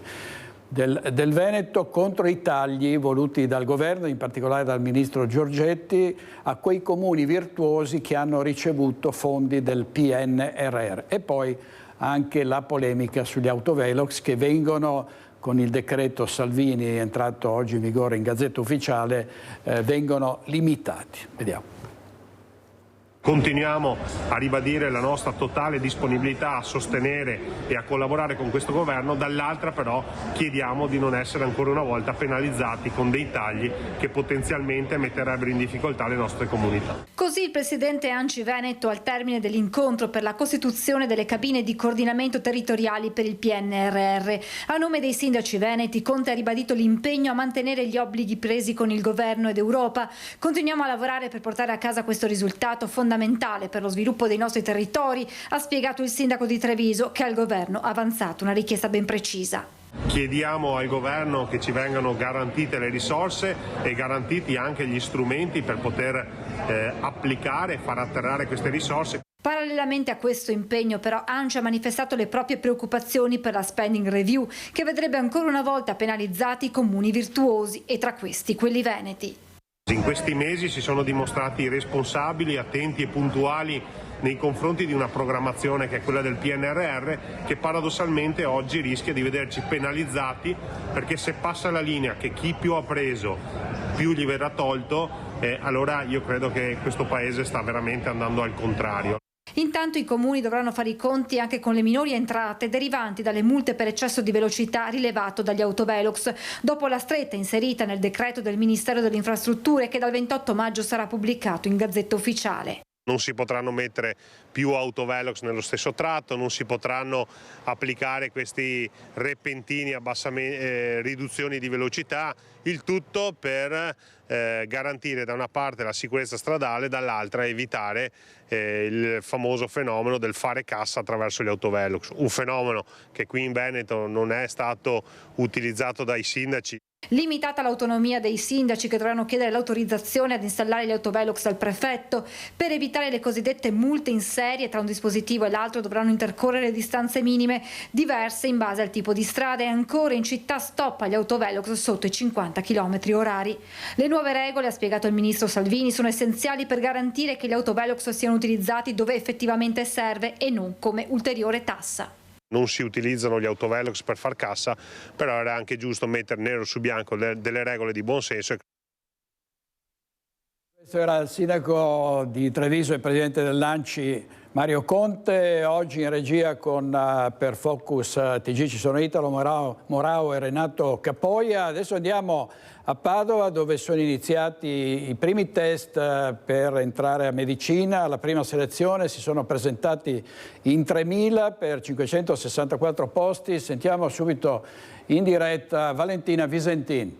del Veneto, contro i tagli voluti dal governo, in particolare dal ministro Giorgetti, a quei comuni virtuosi che hanno ricevuto fondi del PNRR. E poi anche la polemica sugli autovelox che vengono, con il decreto Salvini entrato oggi in vigore in Gazzetta Ufficiale, vengono limitati. Vediamo. Continuiamo a ribadire la nostra totale disponibilità a sostenere e a collaborare con questo governo, dall'altra però chiediamo di non essere ancora una volta penalizzati con dei tagli che potenzialmente metterebbero in difficoltà le nostre comunità. Così il presidente ANCI Veneto al termine dell'incontro per la costituzione delle cabine di coordinamento territoriali per il PNRR. A nome dei sindaci veneti, Conte ha ribadito l'impegno a mantenere gli obblighi presi con il governo ed Europa. Continuiamo a lavorare per portare a casa questo risultato fondamentale per lo sviluppo dei nostri territori, ha spiegato il sindaco di Treviso, che al governo ha avanzato una richiesta ben precisa. Chiediamo al governo che ci vengano garantite le risorse e garantiti anche gli strumenti per poter applicare e far atterrare queste risorse. Parallelamente a questo impegno, però, ANCI ha manifestato le proprie preoccupazioni per la spending review, che vedrebbe ancora una volta penalizzati i comuni virtuosi, e tra questi quelli veneti. In questi mesi si sono dimostrati responsabili, attenti e puntuali nei confronti di una programmazione che è quella del PNRR, che paradossalmente oggi rischia di vederci penalizzati, perché se passa la linea che chi più ha preso più gli verrà tolto, allora io credo che questo Paese sta veramente andando al contrario. Intanto i comuni dovranno fare i conti anche con le minori entrate derivanti dalle multe per eccesso di velocità rilevato dagli autovelox, dopo la stretta inserita nel decreto del Ministero delle Infrastrutture, che dal 28 maggio sarà pubblicato in Gazzetta Ufficiale. Non si potranno mettere più autovelox nello stesso tratto, non si potranno applicare questi repentini riduzioni di velocità, il tutto per garantire da una parte la sicurezza stradale, dall'altra evitare il famoso fenomeno del fare cassa attraverso gli autovelox, un fenomeno che qui in Veneto non è stato utilizzato dai sindaci. Limitata l'autonomia dei sindaci, che dovranno chiedere l'autorizzazione ad installare gli autovelox al prefetto. Per evitare le cosiddette multe in serie, tra un dispositivo e l'altro dovranno intercorrere distanze minime diverse in base al tipo di strada, e ancora in città stop agli autovelox sotto i 50 km/h. Le nuove regole, ha spiegato il ministro Salvini, sono essenziali per garantire che gli autovelox siano utilizzati dove effettivamente serve e non come ulteriore tassa. Non si utilizzano gli autovelox per far cassa, però era anche giusto mettere nero su bianco delle regole di buon senso. Questo era il sindaco di Treviso e presidente dell'ANCI Mario Conte. Oggi in regia per Focus TG ci sono Italo Morao e Renato Capoia. Adesso andiamo a Padova, dove sono iniziati i primi test per entrare a medicina. Alla prima selezione si sono presentati in 3.000 per 564 posti. Sentiamo subito in diretta Valentina Visentin.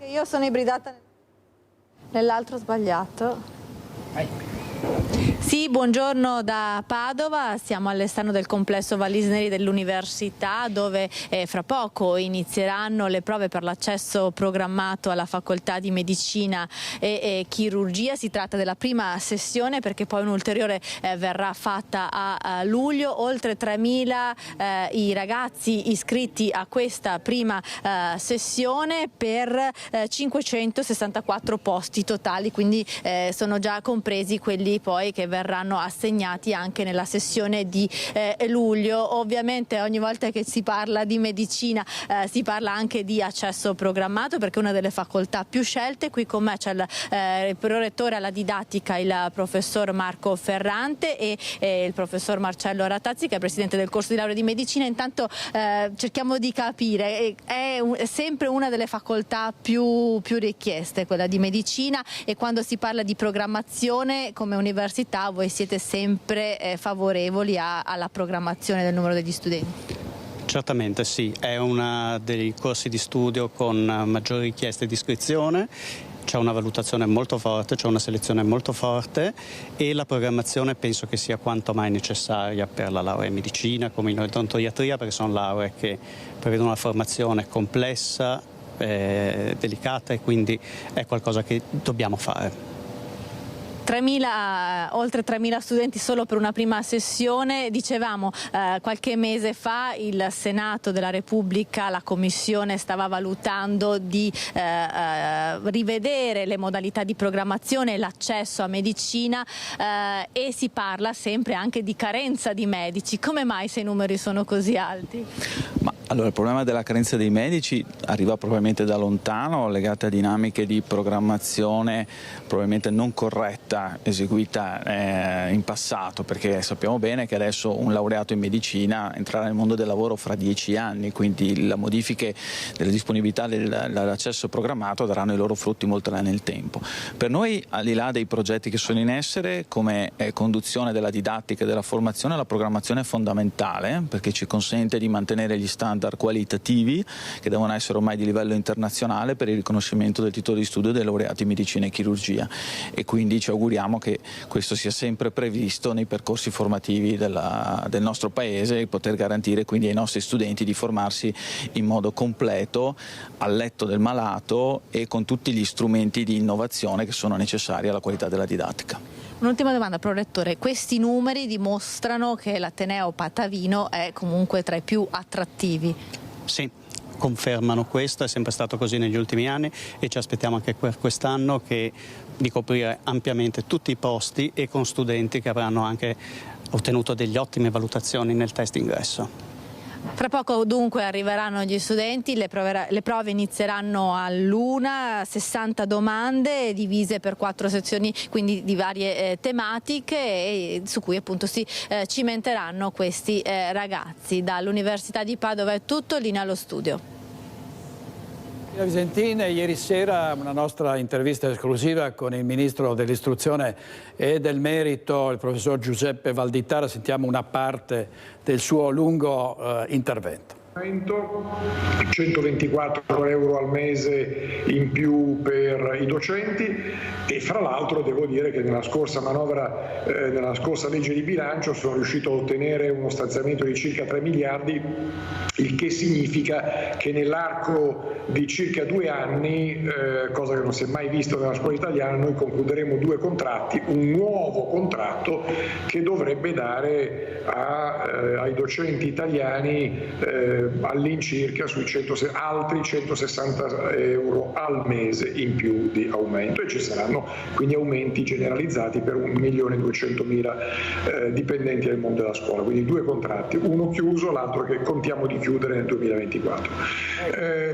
Io sono ibridata nell'altro sbagliato. Sì, buongiorno da Padova, siamo all'esterno del complesso Vallisneri dell'Università, dove fra poco inizieranno le prove per l'accesso programmato alla facoltà di medicina e chirurgia. Si tratta della prima sessione, perché poi un'ulteriore verrà fatta a luglio. Oltre 3.000 i ragazzi iscritti a questa prima sessione per 564 posti totali, quindi sono già compresi quelli poi che verranno assegnati anche nella sessione di luglio. Ovviamente ogni volta che si parla di medicina si parla anche di accesso programmato, perché è una delle facoltà più scelte. Qui con me c'è il prorettore alla didattica, il professor Marco Ferrante, e il professor Marcello Rattazzi, che è presidente del corso di laurea di medicina. Intanto cerchiamo di capire, è sempre una delle facoltà più richieste quella di medicina, e quando si parla di programmazione come università voi siete sempre favorevoli alla programmazione del numero degli studenti? Certamente sì, è uno dei corsi di studio con maggiori richieste di iscrizione. C'è una valutazione molto forte, c'è una selezione molto forte, e la programmazione penso che sia quanto mai necessaria per la laurea in medicina come in odontoiatria, perché sono lauree che prevedono una formazione complessa, delicata, e quindi è qualcosa che dobbiamo fare. Oltre 3.000 studenti solo per una prima sessione. Dicevamo, qualche mese fa il Senato della Repubblica, la Commissione stava valutando di rivedere le modalità di programmazione e l'accesso a medicina, e si parla sempre anche di carenza di medici. Come mai se i numeri sono così alti? Allora, il problema della carenza dei medici arriva probabilmente da lontano, legato a dinamiche di programmazione probabilmente non corretta eseguita in passato, perché sappiamo bene che adesso un laureato in medicina entrerà nel mondo del lavoro fra 10 anni, quindi le modifiche della disponibilità dell'accesso programmato daranno i loro frutti molto là nel tempo. Per noi, al di là dei progetti che sono in essere, come conduzione della didattica e della formazione, la programmazione è fondamentale, perché ci consente di mantenere gli standard qualitativi che devono essere ormai di livello internazionale per il riconoscimento del titolo di studio dei laureati in medicina e chirurgia, e quindi ci auguriamo che questo sia sempre previsto nei percorsi formativi del nostro paese, e poter garantire quindi ai nostri studenti di formarsi in modo completo al letto del malato e con tutti gli strumenti di innovazione che sono necessari alla qualità della didattica. Un'ultima domanda, prorettore. Questi numeri dimostrano che l'Ateneo Patavino è comunque tra i più attrattivi? Sì, confermano questo, è sempre stato così negli ultimi anni, e ci aspettiamo anche per quest'anno di coprire ampiamente tutti i posti, e con studenti che avranno anche ottenuto delle ottime valutazioni nel test ingresso. Fra poco dunque arriveranno gli studenti, le prove inizieranno all'1, 60 domande divise per 4 sezioni, quindi di varie tematiche, e su cui appunto si cimenteranno questi ragazzi. Dall'Università di Padova è tutto, linea allo studio. Visentin, ieri sera una nostra intervista esclusiva con il Ministro dell'Istruzione e del Merito, il professor Giuseppe Valditara. Sentiamo una parte del suo lungo intervento. 124 euro al mese in più per i docenti, e fra l'altro devo dire che nella scorsa manovra, nella scorsa legge di bilancio sono riuscito a ottenere uno stanziamento di circa 3 miliardi, il che significa che nell'arco di circa 2 anni, cosa che non si è mai visto nella scuola italiana, noi concluderemo 2 contratti, un nuovo contratto che dovrebbe dare ai docenti italiani all'incirca sui altri 160 euro al mese in più di aumento, e ci saranno quindi aumenti generalizzati per 1.200.000 dipendenti del mondo della scuola, quindi 2 contratti, uno chiuso, l'altro che contiamo di chiudere nel 2024.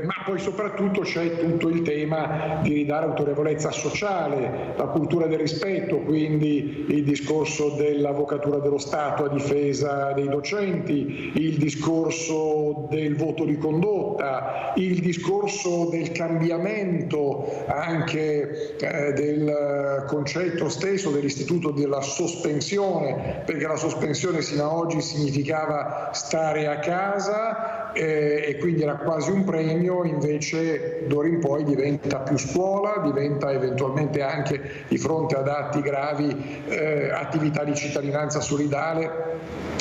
Ma poi soprattutto c'è tutto il tema di ridare autorevolezza sociale, la cultura del rispetto, quindi il discorso dell'avvocatura dello Stato a difesa dei docenti, il discorso del voto di condotta, il discorso del cambiamento anche del concetto stesso dell'istituto della sospensione, perché la sospensione sino ad oggi significava stare a casa e quindi era quasi un premio, invece d'ora in poi diventa più scuola, diventa eventualmente anche di fronte ad atti gravi attività di cittadinanza solidale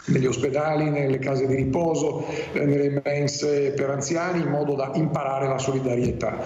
negli ospedali, nelle case di riposo, nelle mense per anziani, in modo da imparare la solidarietà.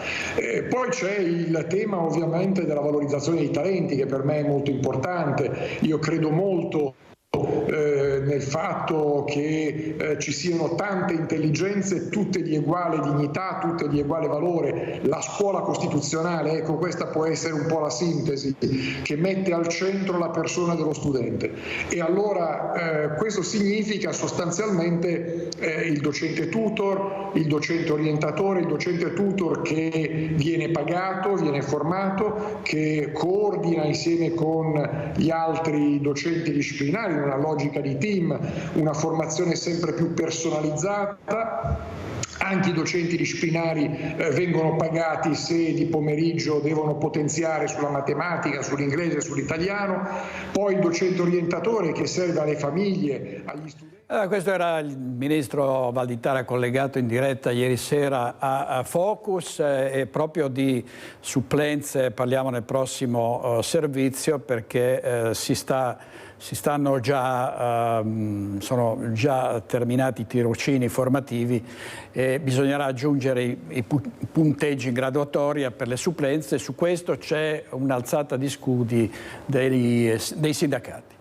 Poi c'è il tema ovviamente della valorizzazione dei talenti, che per me è molto importante. Io credo molto nel fatto che ci siano tante intelligenze, tutte di uguale dignità, tutte di uguale valore. La scuola costituzionale, ecco, questa può essere un po' la sintesi, che mette al centro la persona dello studente, e allora questo significa sostanzialmente il docente tutor, il docente orientatore, il docente tutor che viene pagato, viene formato, che coordina insieme con gli altri docenti disciplinari in una logica di team, una formazione sempre più personalizzata. Anche i docenti disciplinari vengono pagati se di pomeriggio devono potenziare sulla matematica, sull'inglese, sull'italiano. Poi il docente orientatore che serve alle famiglie, agli studenti. Questo era il ministro Valditara collegato in diretta ieri sera a Focus, e proprio di supplenze parliamo nel prossimo servizio, perché sono già terminati i tirocini formativi e bisognerà aggiungere i punteggi in graduatoria per le supplenze. Su questo c'è un'alzata di scudi dei sindacati.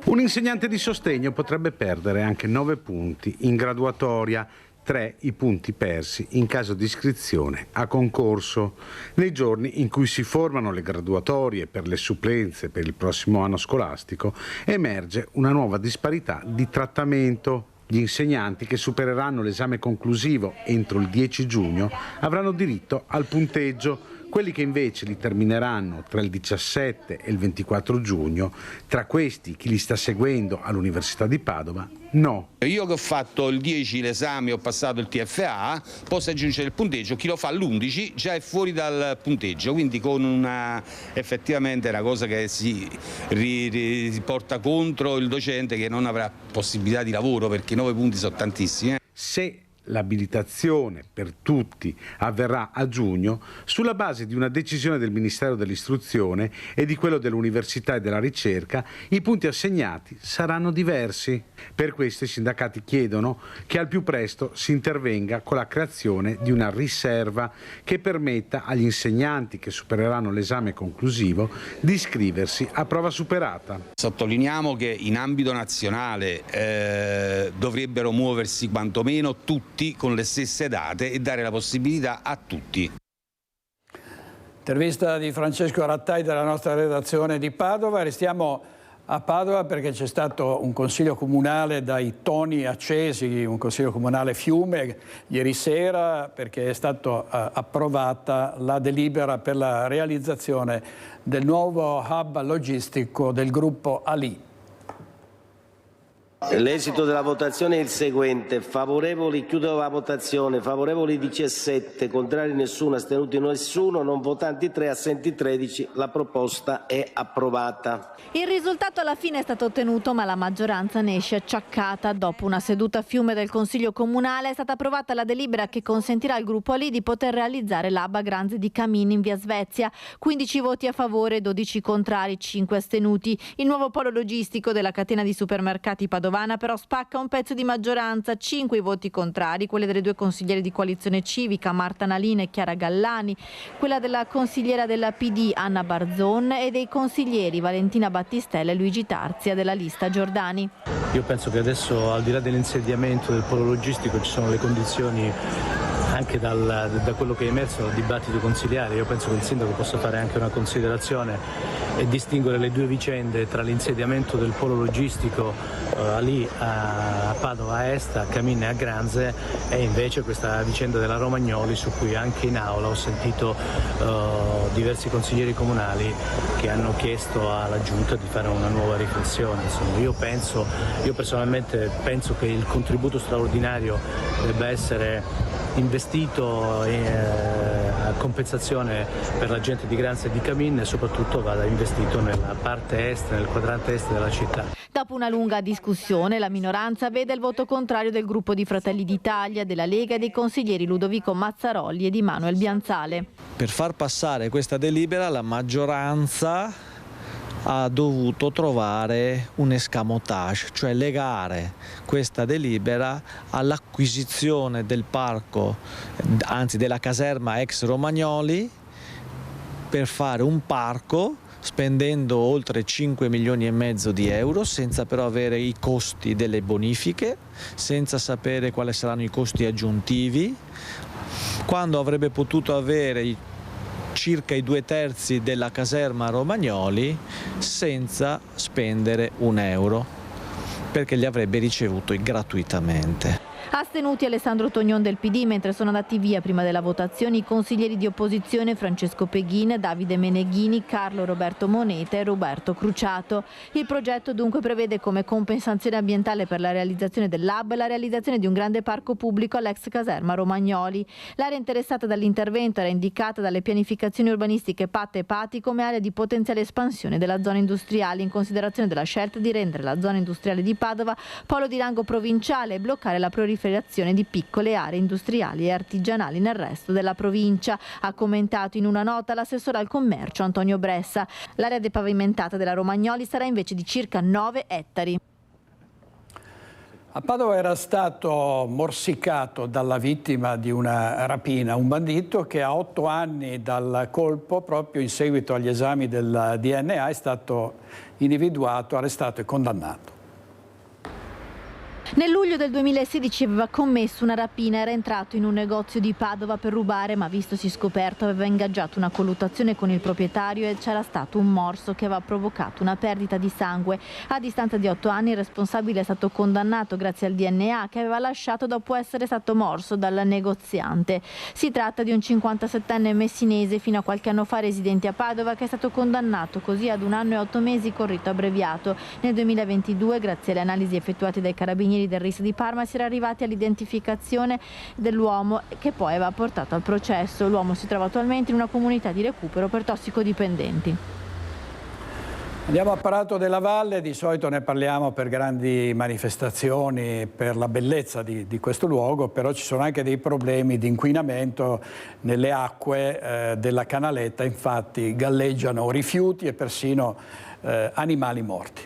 Un insegnante di sostegno potrebbe perdere anche 9 punti in graduatoria, 3 i punti persi in caso di iscrizione a concorso. Nei giorni in cui si formano le graduatorie per le supplenze per il prossimo anno scolastico, emerge una nuova disparità di trattamento. Gli insegnanti che supereranno l'esame conclusivo entro il 10 giugno avranno diritto al punteggio. Quelli che invece li termineranno tra il 17 e il 24 giugno, tra questi chi li sta seguendo all'Università di Padova, no. Io che ho fatto il 10 l'esame, ho passato il TFA, posso aggiungere il punteggio, chi lo fa l'11 già è fuori dal punteggio, quindi con effettivamente una cosa che si porta contro il docente, che non avrà possibilità di lavoro, perché 9 punti sono tantissimi. Se l'abilitazione per tutti avverrà a giugno, sulla base di una decisione del Ministero dell'Istruzione e di quello dell'Università e della Ricerca, i punti assegnati saranno diversi. Per questo i sindacati chiedono che al più presto si intervenga con la creazione di una riserva che permetta agli insegnanti che supereranno l'esame conclusivo di iscriversi a prova superata. Sottolineiamo che in ambito nazionale dovrebbero muoversi quantomeno tutti con le stesse date e dare la possibilità a tutti. Intervista di Francesco Rattai della nostra redazione di Padova. Restiamo a Padova perché c'è stato un consiglio comunale dai toni accesi, un consiglio comunale Fiume ieri sera, perché è stata approvata la delibera per la realizzazione del nuovo hub logistico del gruppo Ali. L'esito della votazione è il seguente: favorevoli, chiudo la votazione, favorevoli 17, contrari nessuno, astenuti nessuno, non votanti 3, assenti 13, la proposta è approvata. Il risultato alla fine è stato ottenuto, ma la maggioranza ne esce acciaccata. Dopo una seduta a Fiume del Consiglio Comunale è stata approvata la delibera che consentirà al gruppo Ali di poter realizzare l'hub a Granze di Camini in via Svezia. 15 voti a favore, 12 contrari, 5 astenuti. Il nuovo polo logistico della catena di supermercati padovani Padovana però spacca un pezzo di maggioranza, 5 i voti contrari, quelli delle 2 consigliere di Coalizione Civica Marta Nalina e Chiara Gallani, quella della consigliera della PD Anna Barzon e dei consiglieri Valentina Battistella e Luigi Tarzia della lista Giordani. Io penso che adesso, al di là dell'insediamento del polo logistico, ci sono le condizioni, anche da quello che è emerso dal dibattito consiliare. Io penso che il sindaco possa fare anche una considerazione e distinguere le due vicende tra l'insediamento del polo logistico lì a Padova a Est, a Camin e a Granze, e invece questa vicenda della Romagnoli, su cui anche in aula ho sentito diversi consiglieri comunali che hanno chiesto alla Giunta di fare una nuova riflessione. Insomma, io personalmente penso che il contributo straordinario debba essere investito a compensazione per la gente di Granze e di Camin, e soprattutto vada investito nella parte est, nel quadrante est della città. Dopo una lunga discussione, la minoranza vede il voto contrario del gruppo di Fratelli d'Italia, della Lega e dei consiglieri Ludovico Mazzarolli ed Emanuel Bianzale. Per far passare questa delibera la maggioranza ha dovuto trovare un escamotage, cioè legare questa delibera all'acquisizione del parco, anzi della caserma ex Romagnoli, per fare un parco spendendo oltre 5 milioni e mezzo di euro, senza però avere i costi delle bonifiche, senza sapere quali saranno i costi aggiuntivi, quando avrebbe potuto avere circa i 2/3 della caserma Romagnoli senza spendere un euro, perché li avrebbe ricevuti gratuitamente. Astenuti Alessandro Tognon del PD, mentre sono andati via prima della votazione i consiglieri di opposizione Francesco Peghin, Davide Meneghini, Carlo Roberto Moneta e Roberto Cruciato. Il progetto dunque prevede come compensazione ambientale per la realizzazione dell'hub la realizzazione di un grande parco pubblico all'ex caserma Romagnoli. L'area interessata dall'intervento era indicata dalle pianificazioni urbanistiche Patta e Pati come area di potenziale espansione della zona industriale, in considerazione della scelta di rendere la zona industriale di Padova polo di rango provinciale e bloccare la proliferazione di piccole aree industriali e artigianali nel resto della provincia. Ha commentato in una nota l'assessore al commercio Antonio Bressa. L'area depavimentata della Romagnoli sarà invece di circa 9 ettari. A Padova era stato morsicato dalla vittima di una rapina, un bandito che a 8 anni dal colpo, proprio in seguito agli esami del DNA, è stato individuato, arrestato e condannato. Nel luglio del 2016 aveva commesso una rapina, era entrato in un negozio di Padova per rubare, ma vistosi scoperto aveva ingaggiato una colluttazione con il proprietario e c'era stato un morso che aveva provocato una perdita di sangue. A distanza di 8 anni il responsabile è stato condannato grazie al DNA che aveva lasciato dopo essere stato morso dal negoziante. Si tratta di un 57enne messinese fino a qualche anno fa residente a Padova che è stato condannato così ad 1 anno e 8 mesi con rito abbreviato. Nel 2022, grazie alle analisi effettuate dai carabinieri del RIS di Parma, si era arrivati all'identificazione dell'uomo che poi aveva portato al processo. L'uomo si trova attualmente in una comunità di recupero per tossicodipendenti. Andiamo a Prato della Valle, di solito ne parliamo per grandi manifestazioni, per la bellezza di questo luogo, però ci sono anche dei problemi di inquinamento nelle acque della canaletta, infatti galleggiano rifiuti e persino animali morti.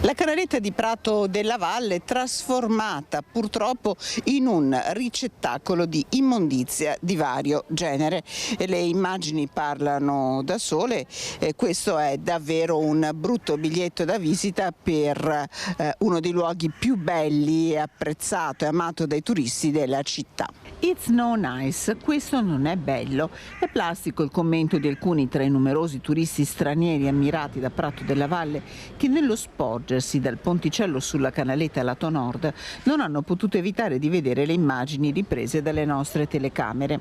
La canaletta di Prato della Valle trasformata purtroppo in un ricettacolo di immondizia di vario genere. Le immagini parlano da sole, questo è davvero un brutto biglietto da visita per uno dei luoghi più belli, apprezzato e amato dai turisti della città. It's no nice, questo non è bello. È plastico il commento di alcuni tra i numerosi turisti stranieri ammirati da Prato della Valle che nello sporgersi dal ponticello sulla canaletta lato nord non hanno potuto evitare di vedere le immagini riprese dalle nostre telecamere.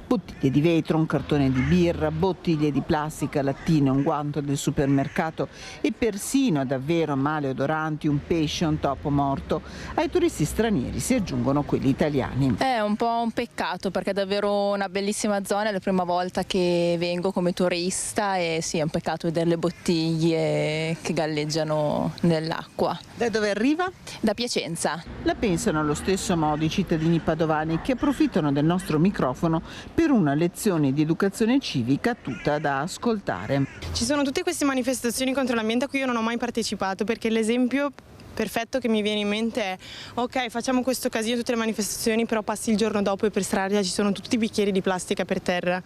Bottiglie di vetro, un cartone di birra, bottiglie di plastica, lattine, un guanto del supermercato e persino davvero maleodoranti un pesce e un topo morto. Ai turisti stranieri si aggiungono quelli italiani. È un po' un peccato perché è davvero una bellissima zona, è la prima volta che vengo come turista e sì, è un peccato vedere le bottiglie che galleggiano nel dell'acqua. Da dove arriva? Da Piacenza. La pensano allo stesso modo i cittadini padovani che approfittano del nostro microfono per una lezione di educazione civica tutta da ascoltare. Ci sono tutte queste manifestazioni contro l'ambiente a cui io non ho mai partecipato, perché l'esempio perfetto che mi viene in mente è: ok, facciamo questo casino, tutte le manifestazioni, però passi il giorno dopo e per strada ci sono tutti i bicchieri di plastica per terra.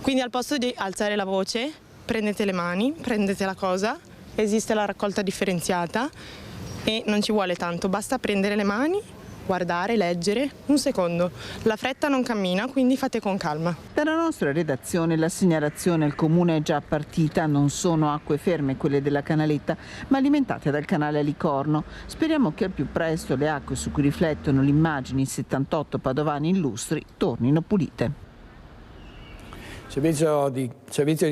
Quindi al posto di alzare la voce, prendete le mani, prendete la cosa, esiste la raccolta differenziata e non ci vuole tanto, basta prendere le mani, guardare, leggere, un secondo. La fretta non cammina, quindi fate con calma. Dalla nostra redazione la segnalazione al comune è già partita, non sono acque ferme quelle della canaletta, ma alimentate dal canale Licorno. Speriamo che al più presto le acque su cui riflettono le immagini 78 padovani illustri tornino pulite. Servizio di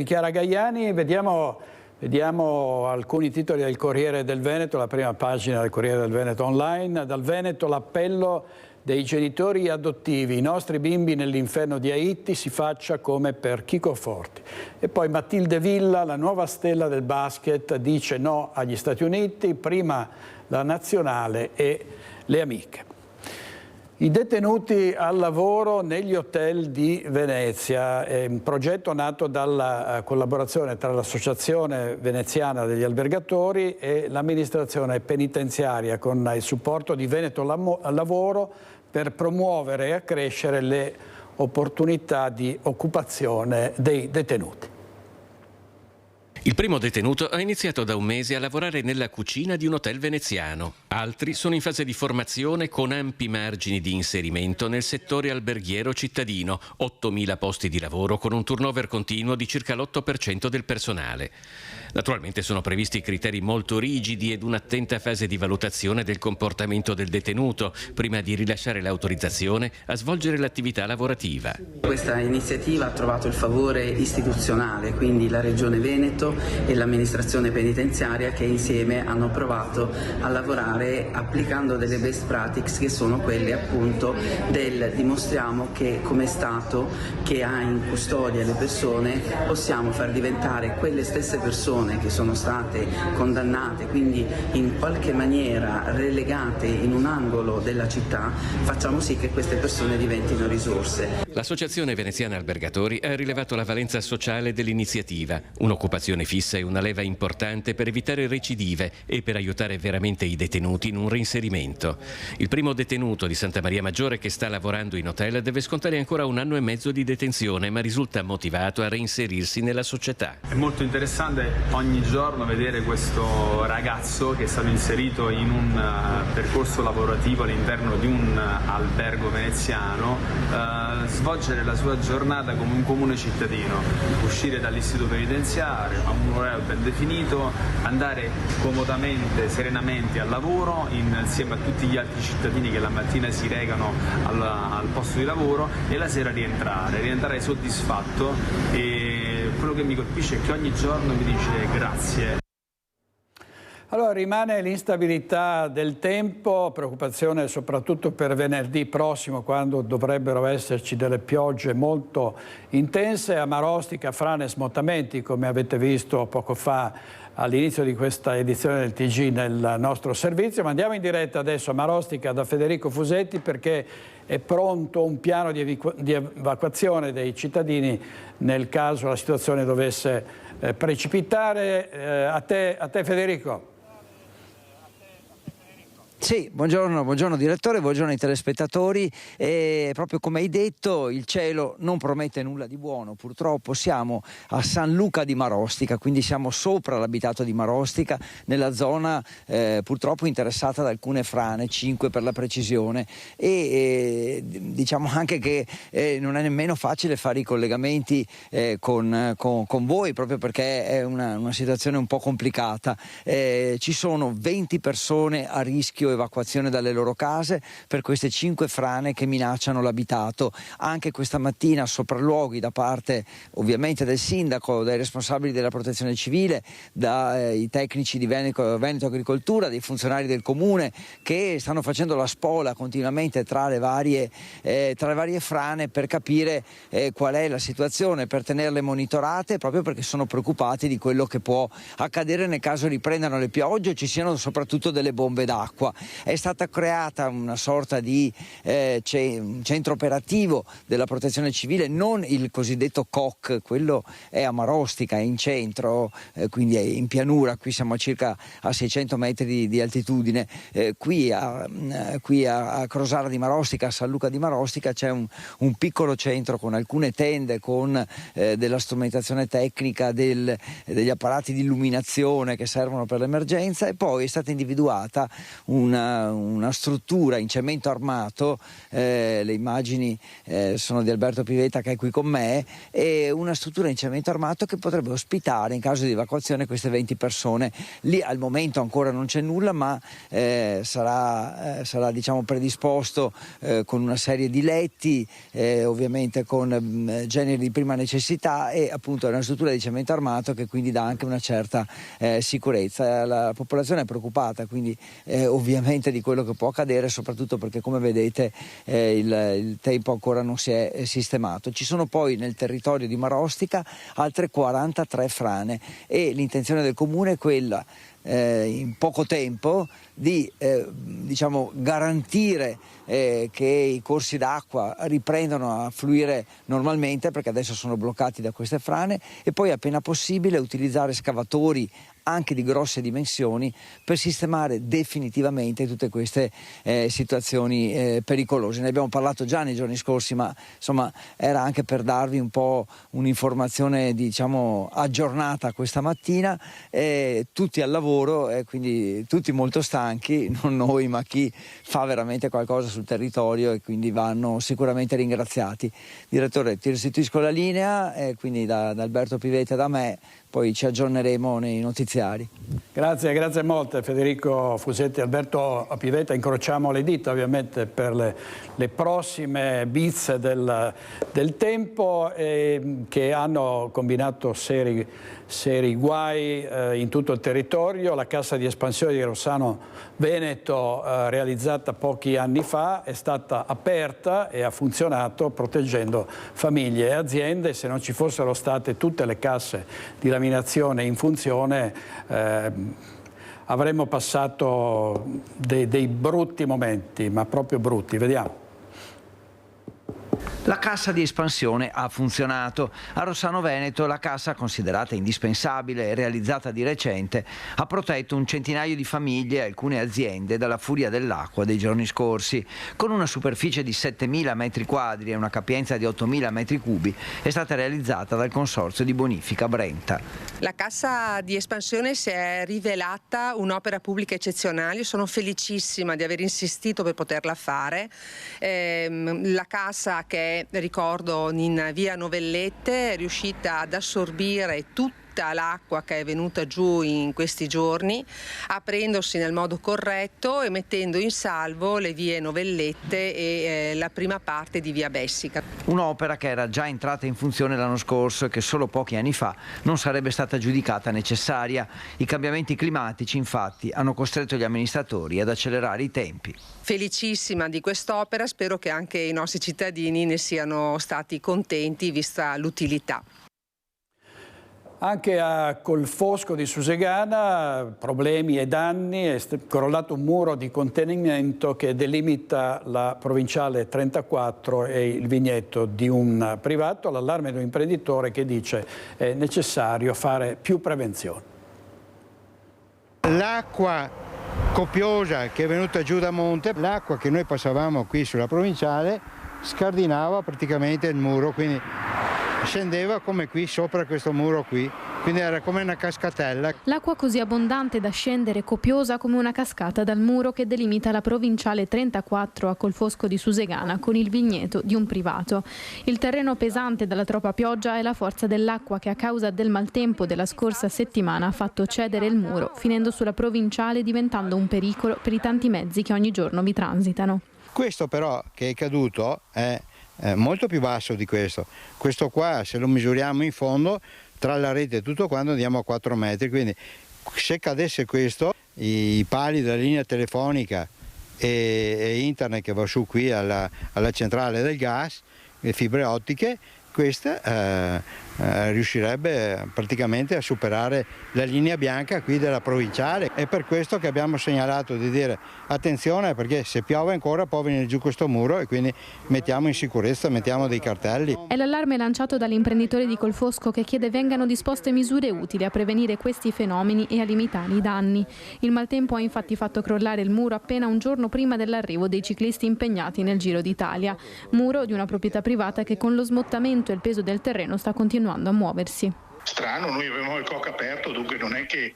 Chiara Gaiani, vediamo alcuni titoli del Corriere del Veneto, la prima pagina del Corriere del Veneto online. Dal Veneto l'appello dei genitori adottivi, i nostri bimbi nell'inferno di Haiti, si faccia come per Chico Forti. E poi Matilde Villa, la nuova stella del basket, dice no agli Stati Uniti, prima la nazionale e le amiche. I detenuti al lavoro negli hotel di Venezia, è un progetto nato dalla collaborazione tra l'Associazione Veneziana degli Albergatori e l'amministrazione penitenziaria con il supporto di Veneto Lavoro per promuovere e accrescere le opportunità di occupazione dei detenuti. Il primo detenuto ha iniziato da un mese a lavorare nella cucina di un hotel veneziano. Altri sono in fase di formazione con ampi margini di inserimento nel settore alberghiero cittadino, 8.000 posti di lavoro con un turnover continuo di circa l'8% del personale. Naturalmente sono previsti criteri molto rigidi ed un'attenta fase di valutazione del comportamento del detenuto prima di rilasciare l'autorizzazione a svolgere l'attività lavorativa. Questa iniziativa ha trovato il favore istituzionale, quindi la Regione Veneto e l'amministrazione penitenziaria, che insieme hanno provato a lavorare applicando delle best practices che sono quelle appunto del dimostriamo che come Stato che ha in custodia le persone possiamo far diventare quelle stesse persone che sono state condannate, quindi in qualche maniera relegate in un angolo della città, facciamo sì che queste persone diventino risorse. L'Associazione Veneziana Albergatori ha rilevato la valenza sociale dell'iniziativa, un'occupazione fissa è una leva importante per evitare recidive e per aiutare veramente i detenuti in un reinserimento. Il primo detenuto di Santa Maria Maggiore che sta lavorando in hotel deve scontare ancora 1 anno e mezzo di detenzione, ma risulta motivato a reinserirsi nella società. È molto interessante ogni giorno vedere questo ragazzo che è stato inserito in un percorso lavorativo all'interno di un albergo veneziano, svolgere la sua giornata come un comune cittadino, uscire dall'istituto penitenziario a un orario ben definito, andare comodamente, serenamente al lavoro insieme a tutti gli altri cittadini che la mattina si recano al posto di lavoro e la sera rientrare soddisfatto, e quello che mi colpisce è che ogni giorno mi dice grazie. Allora rimane l'instabilità del tempo, preoccupazione soprattutto per venerdì prossimo, quando dovrebbero esserci delle piogge molto intense. A Marostica frane e smottamenti, come avete visto poco fa all'inizio di questa edizione del TG nel nostro servizio. Ma andiamo in diretta adesso a Marostica da Federico Fusetti, perché è pronto un piano di evacuazione dei cittadini nel caso la situazione dovesse precipitare. A te Federico. Sì, buongiorno direttore, buongiorno ai telespettatori. Proprio come hai detto, il cielo non promette nulla di buono. Purtroppo siamo a San Luca di Marostica, quindi siamo sopra l'abitato di Marostica, nella zona purtroppo interessata da alcune frane, 5 per la precisione, e diciamo anche che non è nemmeno facile fare i collegamenti con voi, proprio perché è una situazione un po' complicata. Ci sono 20 persone a rischio evacuazione dalle loro case per queste 5 frane che minacciano l'abitato. Anche questa mattina sopralluoghi da parte ovviamente del sindaco, dai responsabili della protezione civile, dai tecnici di Veneto Agricoltura, dei funzionari del comune che stanno facendo la spola continuamente tra le varie frane per capire qual è la situazione, per tenerle monitorate, proprio perché sono preoccupati di quello che può accadere nel caso riprendano le piogge o ci siano soprattutto delle bombe d'acqua. È stata creata una sorta di centro operativo della protezione civile, non il cosiddetto COC, quello è a Marostica, è in centro, quindi è in pianura, qui siamo circa a 600 metri di altitudine. Qui a Crosara di Marostica, a San Luca di Marostica, c'è un piccolo centro con alcune tende, con della strumentazione tecnica, degli apparati di illuminazione che servono per l'emergenza, e poi è stata individuata una struttura in cemento armato, le immagini sono di Alberto Pivetta che è qui con me, e una struttura in cemento armato che potrebbe ospitare in caso di evacuazione queste 20 persone. Lì al momento ancora non c'è nulla, ma sarà diciamo predisposto con una serie di letti, ovviamente con generi di prima necessità, e appunto è una struttura di cemento armato che quindi dà anche una certa sicurezza. La popolazione è preoccupata quindi ovviamente di quello che può accadere, soprattutto perché, come vedete, il tempo ancora non si è sistemato. Ci sono poi nel territorio di Marostica altre 43 frane e l'intenzione del comune è quella in poco tempo di diciamo garantire che i corsi d'acqua riprendano a fluire normalmente, perché adesso sono bloccati da queste frane, e poi appena possibile utilizzare scavatori anche di grosse dimensioni per sistemare definitivamente tutte queste situazioni pericolose. Ne abbiamo parlato già nei giorni scorsi, ma insomma era anche per darvi un po' un'informazione diciamo aggiornata questa mattina, tutti al lavoro, quindi tutti molto stanchi, non noi ma chi fa veramente qualcosa sul territorio, e quindi vanno sicuramente ringraziati. Direttore, ti restituisco la linea, quindi da Alberto Pivetta e da me, poi ci aggiorneremo nei notiziari. Grazie molte Federico Fusetti e Alberto Pivetta. Incrociamo le dita ovviamente per le prossime bizze del tempo che hanno combinato seri guai in tutto il territorio. La cassa di espansione di Rossano Veneto, realizzata pochi anni fa, è stata aperta e ha funzionato proteggendo famiglie e aziende. Se non ci fossero state tutte le casse di laminazione in funzione, avremmo passato dei brutti momenti, ma proprio brutti. Vediamo. La cassa di espansione ha funzionato. A Rossano Veneto la cassa, considerata indispensabile e realizzata di recente, ha protetto un centinaio di famiglie e alcune aziende dalla furia dell'acqua dei giorni scorsi. Con una superficie di 7.000 metri quadri e una capienza di 8.000 metri cubi è stata realizzata dal Consorzio di Bonifica Brenta. La cassa di espansione si è rivelata un'opera pubblica eccezionale. Io sono felicissima di aver insistito per poterla fare. La cassa, che ricordo in via Novellette, è riuscita ad assorbire tutta l'acqua che è venuta giù in questi giorni, aprendosi nel modo corretto e mettendo in salvo le vie Novellette e la prima parte di via Bessica. Un'opera che era già entrata in funzione l'anno scorso e che solo pochi anni fa non sarebbe stata giudicata necessaria. I cambiamenti climatici infatti hanno costretto gli amministratori ad accelerare i tempi. Felicissima di quest'opera, spero che anche i nostri cittadini ne siano stati contenti vista l'utilità. Anche a Colfosco di Susegana, problemi e danni, è crollato un muro di contenimento che delimita la provinciale 34 e il vigneto di un privato. L'allarme di un imprenditore che dice è necessario fare più prevenzione. L'acqua copiosa che è venuta giù da monte, l'acqua che noi passavamo qui sulla provinciale scardinava praticamente il muro, quindi scendeva come qui sopra questo muro qui. quindi era come una cascatella. L'acqua così abbondante da scendere copiosa come una cascata dal muro che delimita la provinciale 34 a Colfosco di Susegana con il vigneto di un privato. Il terreno pesante dalla troppa pioggia è la forza dell'acqua che a causa del maltempo della scorsa settimana ha fatto cedere il muro, finendo sulla provinciale diventando un pericolo per i tanti mezzi che ogni giorno vi transitano. Questo però che è caduto è molto più basso di questo. Questo qua, se lo misuriamo in fondo, tra la rete e tutto quanto andiamo a 4 metri, quindi se cadesse questo, i pali della linea telefonica e internet che va su qui alla centrale del gas, le fibre ottiche, questa riuscirebbe praticamente a superare la linea bianca qui della provinciale. È per questo che abbiamo segnalato di dire attenzione, perché se piove ancora può venire giù questo muro e quindi mettiamo in sicurezza, mettiamo dei cartelli. È l'allarme lanciato dall'imprenditore di Colfosco che chiede vengano disposte misure utili a prevenire questi fenomeni e a limitare i danni. Il maltempo ha infatti fatto crollare il muro appena un giorno prima dell'arrivo dei ciclisti impegnati nel Giro d'Italia. Muro di una proprietà privata che con lo smottamento e il peso del terreno sta continuando a muoversi. Strano, noi avevamo il COC aperto, dunque non è che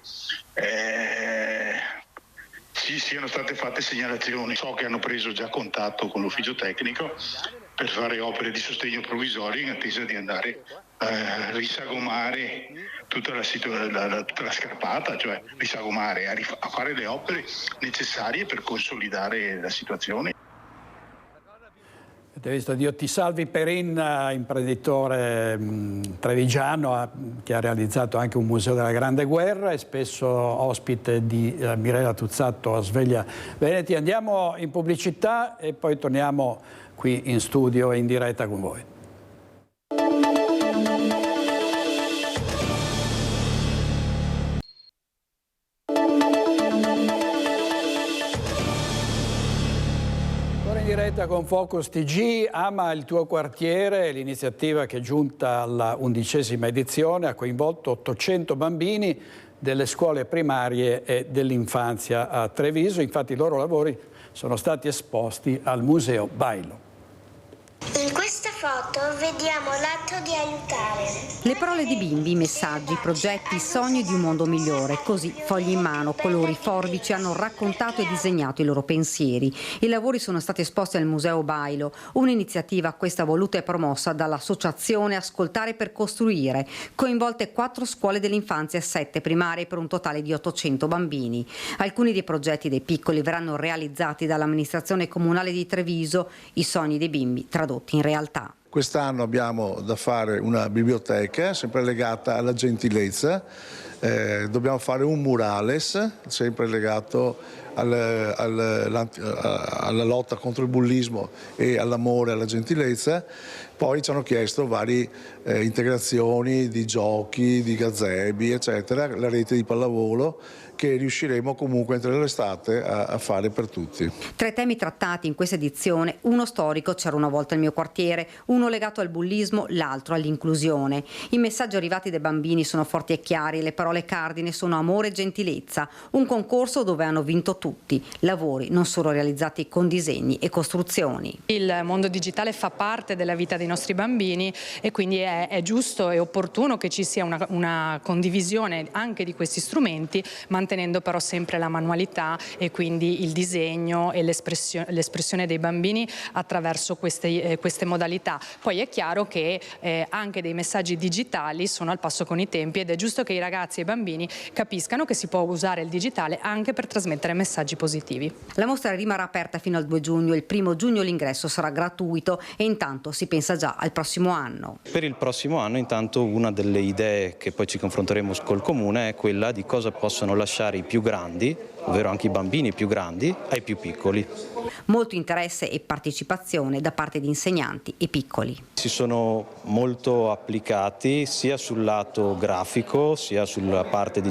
ci siano state fatte segnalazioni. So che hanno preso già contatto con l'ufficio tecnico per fare opere di sostegno provvisorio in attesa di andare a risagomare tutta la scarpata, cioè risagomare, a fare le opere necessarie per consolidare la situazione. Avete visto Diotisalvi Perin, imprenditore trevigiano che ha realizzato anche un museo della Grande Guerra e spesso ospite di Mirella Tuzzatto a Sveglia Veneti. Andiamo in pubblicità e poi torniamo qui in studio e in diretta con voi. Con Focus TG, Ama il tuo quartiere, l'iniziativa che è giunta alla 11ª edizione ha coinvolto 800 bambini delle scuole primarie e dell'infanzia a Treviso. Infatti i loro lavori sono stati esposti al Museo Bailo. In questa foto vediamo l'atto di aiutare. Le parole di bimbi, messaggi, progetti, sogni di un mondo migliore. Così, fogli in mano, colori, forbici hanno raccontato e disegnato i loro pensieri. I lavori sono stati esposti al Museo Bailo, un'iniziativa questa voluta e promossa dall'associazione Ascoltare per Costruire, coinvolte 4 scuole dell'infanzia e 7 primarie per un totale di 800 bambini. Alcuni dei progetti dei piccoli verranno realizzati dall'amministrazione comunale di Treviso, i sogni dei bimbi tradotti in realtà. Quest'anno abbiamo da fare una biblioteca sempre legata alla gentilezza, dobbiamo fare un murales sempre legato alla lotta contro il bullismo e all'amore e alla gentilezza. Poi ci hanno chiesto varie integrazioni di giochi, di gazebi, eccetera, la rete di pallavolo che riusciremo comunque entro l'estate a fare per tutti. 3 temi trattati in questa edizione, uno storico, c'era una volta il mio quartiere, uno legato al bullismo, l'altro all'inclusione. I messaggi arrivati dai bambini sono forti e chiari, le parole cardine sono amore e gentilezza, un concorso dove hanno vinto tutti, lavori non solo realizzati con disegni e costruzioni. Il mondo digitale fa parte della vita dei nostri bambini e quindi è giusto e opportuno che ci sia una condivisione anche di questi strumenti, mantenendo però sempre la manualità e quindi il disegno e l'espressione dei bambini attraverso queste modalità. Poi è chiaro che anche dei messaggi digitali sono al passo con i tempi ed è giusto che i ragazzi e i bambini capiscano che si può usare il digitale anche per trasmettere messaggi positivi. La mostra rimarrà aperta fino al 2 giugno, il 1° giugno l'ingresso sarà gratuito e intanto si pensa già al prossimo anno. Per il prossimo anno intanto una delle idee che poi ci confronteremo col Comune è quella di cosa possono lasciare i più grandi, ovvero anche i bambini più grandi, ai più piccoli. Molto interesse e partecipazione da parte di insegnanti e piccoli. Si sono molto applicati sia sul lato grafico, sia sulla parte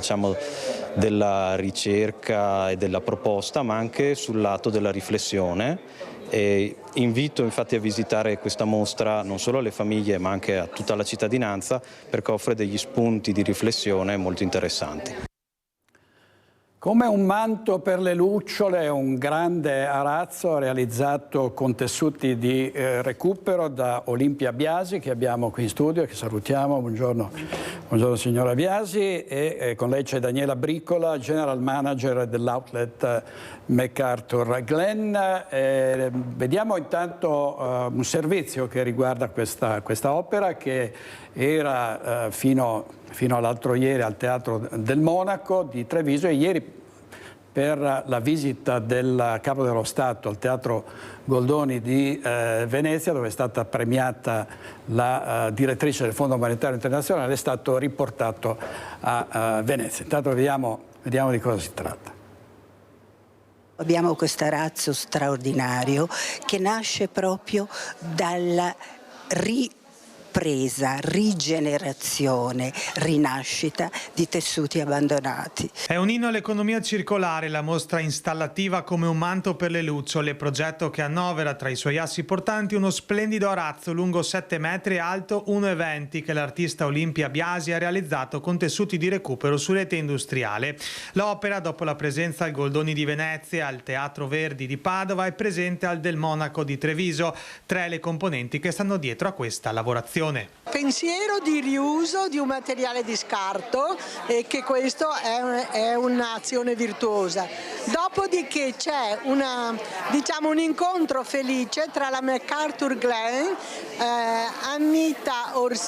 della ricerca e della proposta, ma anche sul lato della riflessione. E invito infatti a visitare questa mostra non solo alle famiglie ma anche a tutta la cittadinanza perché offre degli spunti di riflessione molto interessanti. Come un manto per le lucciole, un grande arazzo realizzato con tessuti di recupero da Olimpia Biasi, che abbiamo qui in studio, che salutiamo. Buongiorno, buongiorno signora Biasi, e con lei c'è Daniela Bricola, General Manager dell'outlet MacArthur Glen. Vediamo intanto un servizio che riguarda questa opera, che era fino all'altro ieri al Teatro del Monaco di Treviso, e ieri per la visita del Capo dello Stato al Teatro Goldoni di Venezia, dove è stata premiata la direttrice del Fondo Monetario Internazionale, è stato riportato a Venezia. Intanto vediamo di cosa si tratta. Abbiamo questo arazzo straordinario che nasce proprio dalla rigenerazione, rinascita di tessuti abbandonati. È un inno all'economia circolare la mostra installativa Come un manto per le lucciole, progetto che annovera tra i suoi assi portanti uno splendido arazzo lungo 7 metri e alto 1,20 che l'artista Olimpia Biasi ha realizzato con tessuti di recupero su rete industriale. L'opera, dopo la presenza al Goldoni di Venezia e al Teatro Verdi di Padova, è presente al Del Monaco di Treviso. 3 le componenti che stanno dietro a questa lavorazione. Pensiero di riuso di un materiale di scarto, e che questo è un'azione virtuosa. Dopodiché c'è un incontro felice tra la MacArthur Glen,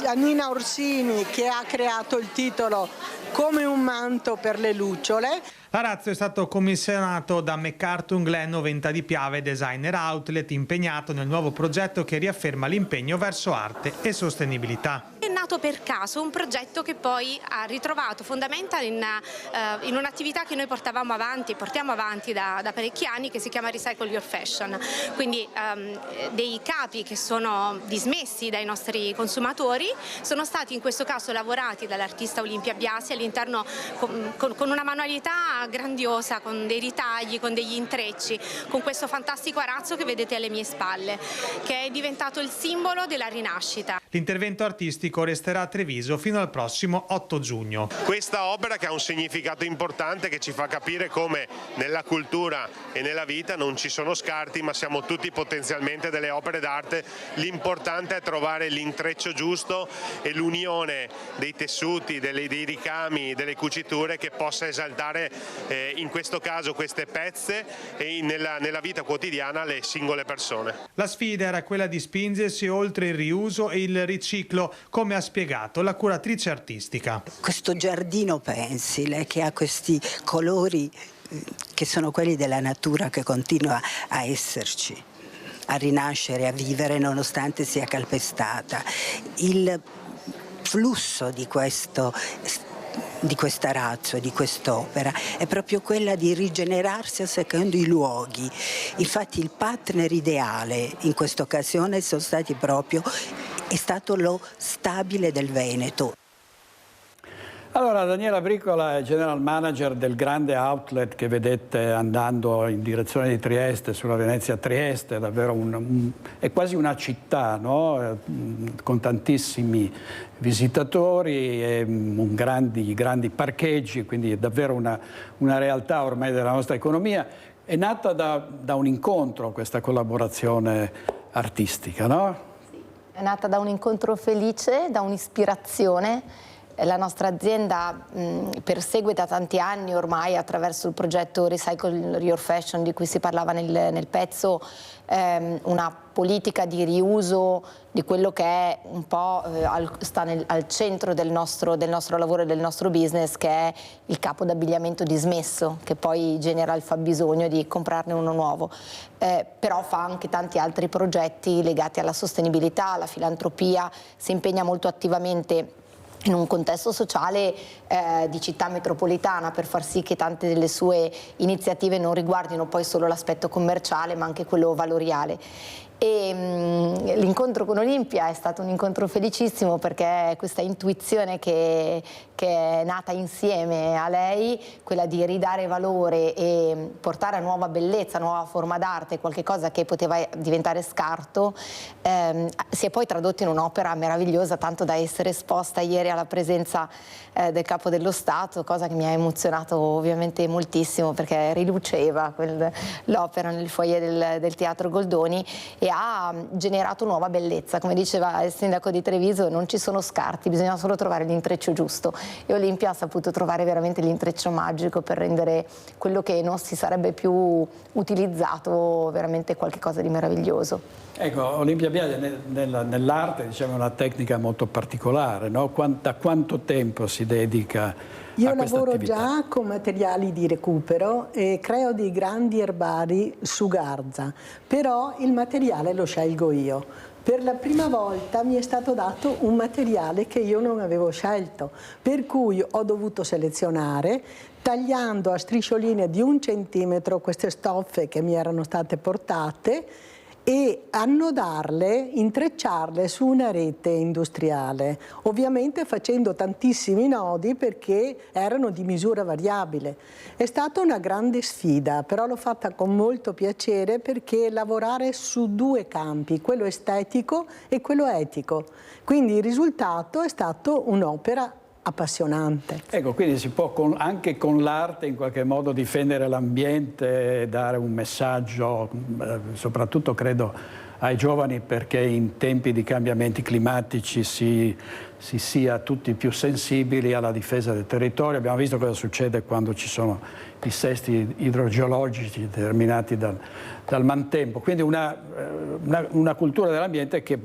Annina Orsini, che ha creato il titolo Come un manto per le lucciole. L'arazzo è stato commissionato da MacArthur Glen 90 di Piave, designer outlet impegnato nel nuovo progetto che riafferma l'impegno verso arte e sostenibilità. È nato per caso un progetto che poi ha ritrovato fondamenta in un'attività che noi portiamo avanti da parecchi anni, che si chiama Recycle Your Fashion, quindi dei capi che sono dismessi dai nostri consumatori sono stati in questo caso lavorati dall'artista Olimpia Biasi all'interno con una manualità grandiosa, con dei ritagli, con degli intrecci, con questo fantastico arazzo che vedete alle mie spalle, che è diventato il simbolo della rinascita. L'intervento artistico resterà a Treviso fino al prossimo 8 giugno. Questa opera, che ha un significato importante, che ci fa capire come nella cultura e nella vita non ci sono scarti, ma siamo tutti potenzialmente delle opere d'arte. L'importante è trovare l'intreccio giusto e l'unione dei tessuti, dei ricami, delle cuciture, che possa esaltare in questo caso queste pezze e nella vita quotidiana le singole persone. La sfida era quella di spingersi oltre il riuso e il riciclo, come ha spiegato la curatrice artistica. Questo giardino pensile che ha questi colori che sono quelli della natura, che continua a esserci, a rinascere, a vivere nonostante sia calpestata. Il flusso di quest'arazzo, di quest'opera, è proprio quella di rigenerarsi secondo i luoghi. Infatti il partner ideale in questa occasione è stato lo Stabile del Veneto. Allora, Daniela Bricola è General Manager del grande outlet che vedete andando in direzione di Trieste, sulla Venezia-Trieste, davvero è quasi una città, no? Con tantissimi visitatori e grandi parcheggi, quindi è davvero una realtà ormai della nostra economia. È nata da un incontro questa collaborazione artistica, no? Sì, è nata da un incontro felice, da un'ispirazione. La nostra azienda persegue da tanti anni ormai, attraverso il progetto Recycle Your Fashion di cui si parlava nel pezzo, una politica di riuso di quello che è un po' sta al centro del nostro lavoro e del nostro business, che è il capo d'abbigliamento dismesso, che poi genera il fabbisogno di comprarne uno nuovo. Però fa anche tanti altri progetti legati alla sostenibilità, alla filantropia, si impegna molto attivamente in un contesto sociale di città metropolitana, per far sì che tante delle sue iniziative non riguardino poi solo l'aspetto commerciale, ma anche quello valoriale. E l'incontro con Olimpia è stato un incontro felicissimo, perché questa intuizione che è nata insieme a lei, quella di ridare valore e portare a nuova bellezza, nuova forma d'arte, qualche cosa che poteva diventare scarto, si è poi tradotto in un'opera meravigliosa, tanto da essere esposta ieri alla presenza del Capo dello Stato, cosa che mi ha emozionato ovviamente moltissimo, perché riluceva l'opera nel foyer del Teatro Goldoni e ha generato nuova bellezza. Come diceva il sindaco di Treviso, non ci sono scarti, bisogna solo trovare l'intreccio giusto, e Olimpia ha saputo trovare veramente l'intreccio magico per rendere quello che non si sarebbe più utilizzato veramente qualcosa di meraviglioso. Ecco, Olimpia Biaggi nell'arte, diciamo, è una tecnica molto particolare, no? Da quanto tempo si dedica Io a questa lavoro attività? già con materiali di recupero e creo dei grandi erbari su garza, però il materiale lo scelgo io. Per la prima volta mi è stato dato un materiale che io non avevo scelto, per cui ho dovuto selezionare, tagliando a striscioline di 1 centimetro queste stoffe che mi erano state portate, e annodarle, intrecciarle su una rete industriale, ovviamente facendo tantissimi nodi perché erano di misura variabile. È stata una grande sfida, però l'ho fatta con molto piacere, perché lavorare su 2 campi, quello estetico e quello etico, quindi il risultato è stato un'opera appassionante. Ecco, quindi si può anche con l'arte in qualche modo difendere l'ambiente, dare un messaggio, soprattutto credo ai giovani, perché in tempi di cambiamenti climatici si sia tutti più sensibili alla difesa del territorio. Abbiamo visto cosa succede quando ci sono dissesti idrogeologici determinati dal maltempo. Quindi una cultura dell'ambiente che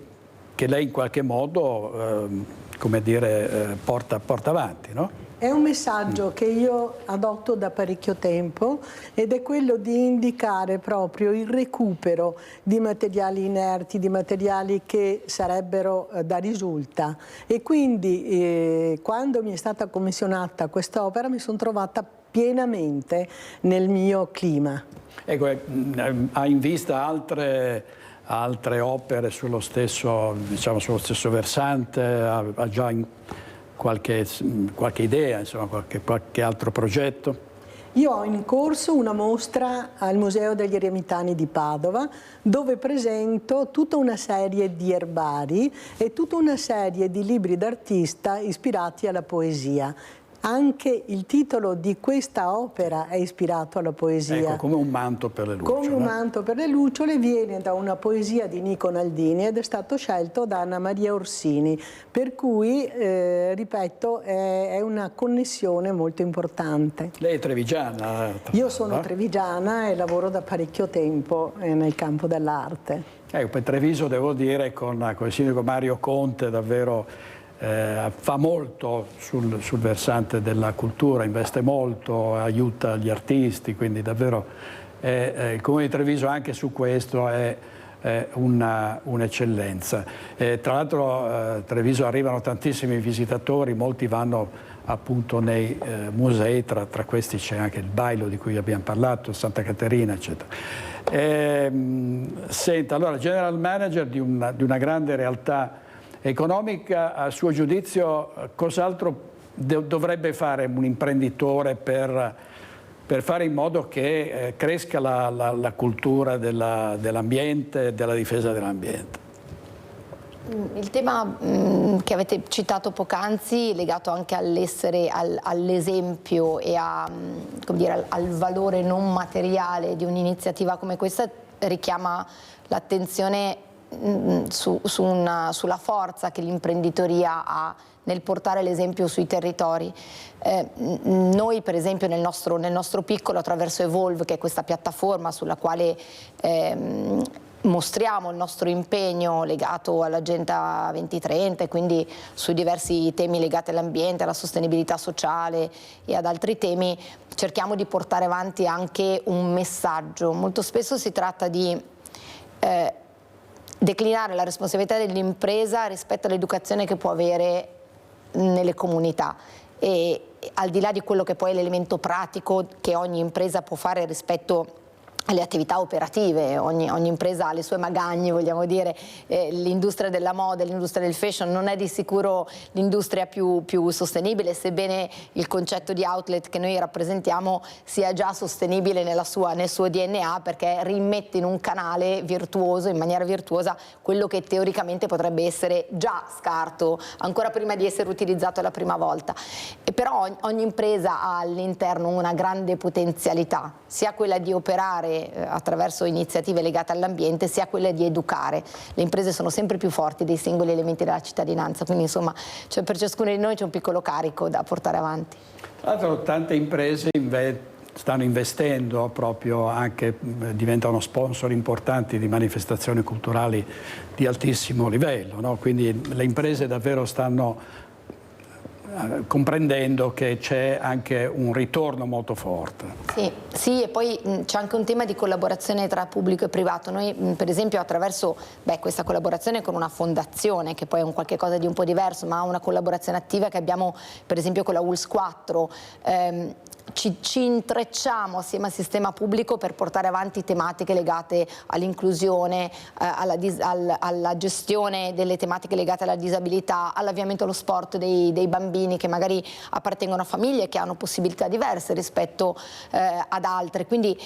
lei in qualche modo come dire, porta avanti, no? È un messaggio che io adotto da parecchio tempo, ed è quello di indicare proprio il recupero di materiali inerti, di materiali che sarebbero da risulta. E quindi quando mi è stata commissionata quest'opera mi sono trovata pienamente nel mio clima. Ecco, ha in vista altre opere sullo stesso, diciamo, sullo stesso versante? Ha già qualche idea, insomma, qualche altro progetto? Io ho in corso una mostra al Museo degli Eremitani di Padova, dove presento tutta una serie di erbari e tutta una serie di libri d'artista ispirati alla poesia. Anche il titolo di questa opera è ispirato alla poesia. Ecco, come un manto per le lucciole. Come un manto per le lucciole viene da una poesia di Nico Naldini ed è stato scelto da Anna Maria Orsini, per cui, ripeto, è una connessione molto importante. Lei è trevigiana? Io sono trevigiana e lavoro da parecchio tempo nel campo dell'arte. Ecco, per Treviso devo dire con il sindaco Mario Conte davvero fa molto sul versante della cultura, investe molto, aiuta gli artisti, quindi davvero il Comune di Treviso anche su questo è un'eccellenza. Tra l'altro a Treviso arrivano tantissimi visitatori, molti vanno appunto nei musei, tra questi c'è anche il Bailo di cui abbiamo parlato, Santa Caterina, eccetera. Senta, allora, general manager di una grande realtà economica, a suo giudizio cos'altro dovrebbe fare un imprenditore per fare in modo che cresca la cultura dell'ambiente e della difesa dell'ambiente? Il tema che avete citato poc'anzi, legato anche all'esempio e come dire, al valore non materiale di un'iniziativa come questa, richiama l'attenzione sulla forza che l'imprenditoria ha nel portare l'esempio sui territori. Noi per esempio nel nostro piccolo, attraverso Evolve, che è questa piattaforma sulla quale mostriamo il nostro impegno legato all'Agenda 2030 e quindi sui diversi temi legati all'ambiente, alla sostenibilità sociale e ad altri temi, cerchiamo di portare avanti anche un messaggio. Molto spesso si tratta di declinare la responsabilità dell'impresa rispetto all'educazione che può avere nelle comunità, e al di là di quello che poi è l'elemento pratico che ogni impresa può fare rispetto alle attività operative. Ogni impresa ha le sue magagne, vogliamo dire. L'industria della moda, l'industria del fashion non è di sicuro l'industria più sostenibile, sebbene il concetto di outlet che noi rappresentiamo sia già sostenibile nel suo DNA, perché rimette in un canale virtuoso, in maniera virtuosa, quello che teoricamente potrebbe essere già scarto ancora prima di essere utilizzato la prima volta. E però ogni impresa ha all'interno una grande potenzialità, sia quella di operare attraverso iniziative legate all'ambiente, sia quella di educare. Le imprese sono sempre più forti dei singoli elementi della cittadinanza, quindi insomma per ciascuno di noi c'è un piccolo carico da portare avanti. Tra l'altro tante imprese stanno investendo proprio, anche diventano sponsor importanti di manifestazioni culturali di altissimo livello, no? Quindi le imprese davvero stanno comprendendo che c'è anche un ritorno molto forte. Sì, e poi c'è anche un tema di collaborazione tra pubblico e privato. Noi per esempio attraverso questa collaborazione con una fondazione, che poi è un qualche cosa di un po' diverso, ma una collaborazione attiva che abbiamo per esempio con la ULS 4, ci intrecciamo assieme al sistema pubblico per portare avanti tematiche legate all'inclusione, alla gestione delle tematiche legate alla disabilità, all'avviamento allo sport dei bambini che magari appartengono a famiglie che hanno possibilità diverse rispetto ad altre. Quindi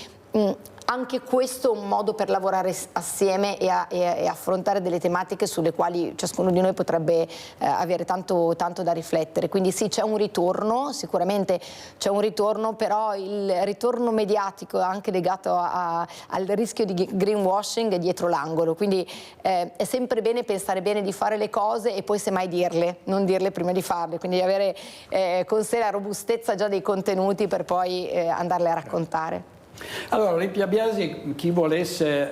anche questo è un modo per lavorare assieme e affrontare delle tematiche sulle quali ciascuno di noi potrebbe avere tanto da riflettere. Quindi sì, c'è un ritorno, sicuramente c'è un ritorno, però il ritorno mediatico è anche legato al rischio di greenwashing dietro l'angolo. Quindi è sempre bene pensare bene di fare le cose e poi semmai dirle, non dirle prima di farle. Quindi avere con sé la robustezza già dei contenuti per poi andarle a raccontare. Allora, Olimpia Biasi, chi volesse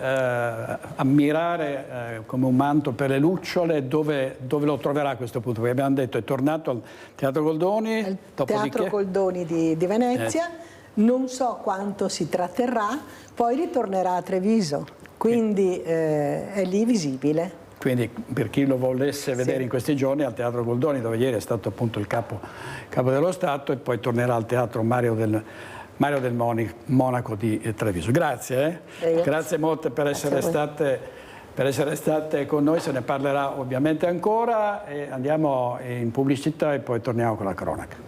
ammirare come un manto per le lucciole, dove lo troverà a questo punto? Perché abbiamo detto è tornato al Teatro Goldoni. Al Teatro Goldoni di Venezia, non so quanto si tratterrà, poi ritornerà a Treviso, quindi è lì visibile. Quindi per chi lo volesse vedere in questi giorni al Teatro Goldoni, dove ieri è stato appunto il capo dello Stato, e poi tornerà al Teatro Mario del Monaco di Treviso. Grazie. Grazie molte per essere state con noi, se ne parlerà ovviamente ancora, e andiamo in pubblicità e poi torniamo con la cronaca.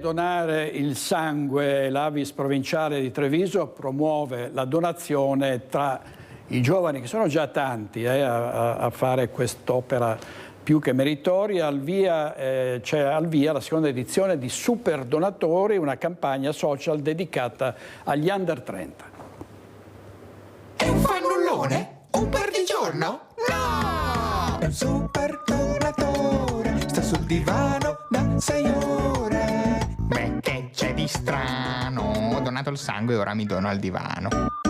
Donare il sangue. L'Avis provinciale di Treviso promuove la donazione tra i giovani, che sono già tanti a fare quest'opera più che meritoria. C'è al via la seconda edizione di Super Donatori, una campagna social dedicata agli under 30. È un fannullone? Un perdigiorno? No! È un super donatore, sta sul divano da 6 ore. Beh, che c'è di strano? Ho donato il sangue e ora mi dono al divano.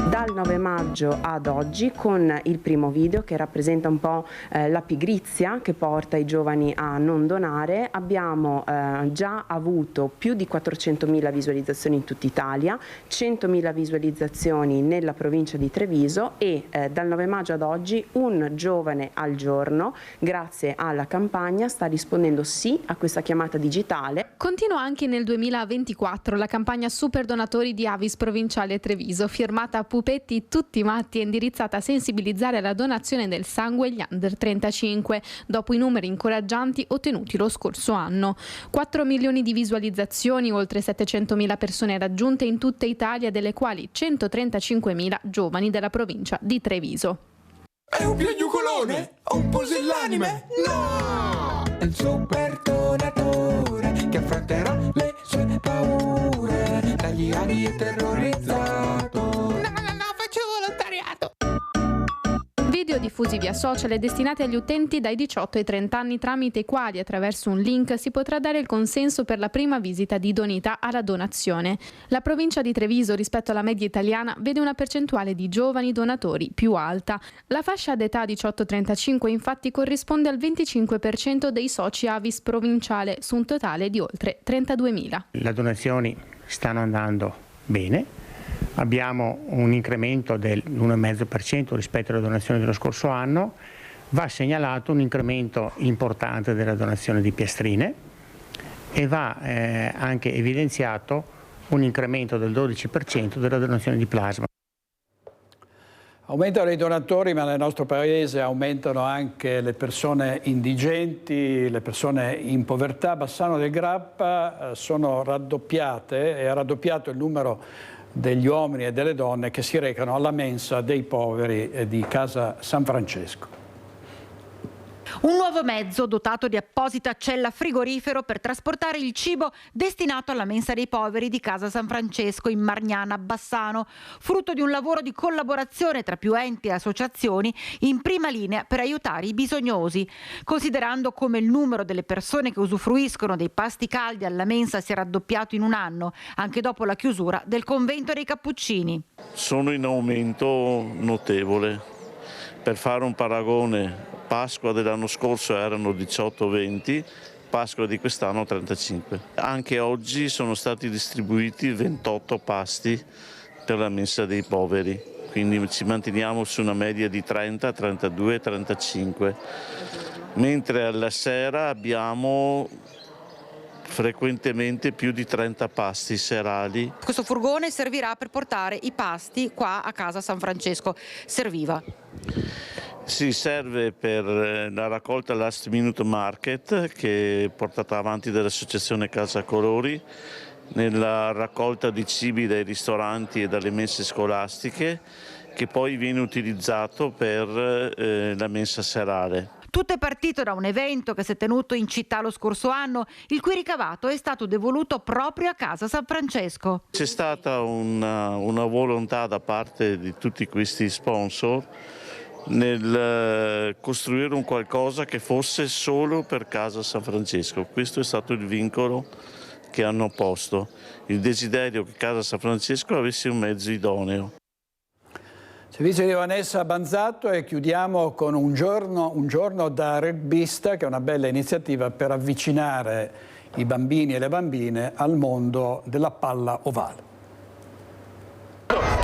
Dal 9 maggio ad oggi, con il primo video che rappresenta un po' la pigrizia che porta i giovani a non donare, abbiamo già avuto più di 400.000 visualizzazioni in tutta Italia, 100.000 visualizzazioni nella provincia di Treviso e dal 9 maggio ad oggi un giovane al giorno, grazie alla campagna, sta rispondendo sì a questa chiamata digitale. Continua anche nel 2024 la campagna Super Donatori di Avis Provinciale Treviso, firmata a Pupetti tutti matti e indirizzata a sensibilizzare alla donazione del sangue agli under 35, dopo i numeri incoraggianti ottenuti lo scorso anno. 4 milioni di visualizzazioni, oltre 700.000 persone raggiunte in tutta Italia, delle quali 135.000 giovani della provincia di Treviso. È un piagnucolone? Un pusillanime? No! È il super donatore che affronterà le sue paure, dagli anni è terrorizzato. No, faccio volontariato. Video diffusi via social e destinati agli utenti dai 18 ai 30 anni, tramite i quali attraverso un link si potrà dare il consenso per la prima visita di idoneità alla donazione. La provincia di Treviso, rispetto alla media italiana, vede una percentuale di giovani donatori più alta. La fascia d'età 18-35 infatti corrisponde al 25% dei soci Avis provinciale, su un totale di oltre 32.000. Le donazioni stanno andando bene, abbiamo un incremento dell'1,5% rispetto alle donazioni dello scorso anno. Va segnalato un incremento importante della donazione di piastrine e va anche evidenziato un incremento del 12% della donazione di plasma. Aumentano i donatori, ma nel nostro paese aumentano anche le persone indigenti, le persone in povertà. Bassano del Grappa sono raddoppiate e ha raddoppiato il numero degli uomini e delle donne che si recano alla mensa dei poveri di Casa San Francesco. Un nuovo mezzo dotato di apposita cella frigorifero per trasportare il cibo destinato alla mensa dei poveri di Casa San Francesco in Margnana Bassano, frutto di un lavoro di collaborazione tra più enti e associazioni in prima linea per aiutare i bisognosi. Considerando come il numero delle persone che usufruiscono dei pasti caldi alla mensa sia raddoppiato in un anno, anche dopo la chiusura del convento dei Cappuccini. Sono in aumento notevole. Per fare un paragone, Pasqua dell'anno scorso erano 18-20, Pasqua di quest'anno 35. Anche oggi sono stati distribuiti 28 pasti per la mensa dei poveri, quindi ci manteniamo su una media di 30, 32, 35, mentre alla sera abbiamo frequentemente più di 30 pasti serali. Questo furgone servirà per portare i pasti qua a Casa San Francesco. Serviva. Si serve per la raccolta Last Minute Market che è portata avanti dall'associazione Casa Colori, nella raccolta di cibi dai ristoranti e dalle mense scolastiche, che poi viene utilizzato per la mensa serale. Tutto è partito da un evento che si è tenuto in città lo scorso anno, il cui ricavato è stato devoluto proprio a Casa San Francesco. C'è stata una volontà da parte di tutti questi sponsor nel costruire un qualcosa che fosse solo per Casa San Francesco. Questo è stato il vincolo che hanno posto, il desiderio che Casa San Francesco avesse un mezzo idoneo. Servizio di Vanessa Banzatto e chiudiamo con un giorno da rugbista, che è una bella iniziativa per avvicinare i bambini e le bambine al mondo della palla ovale.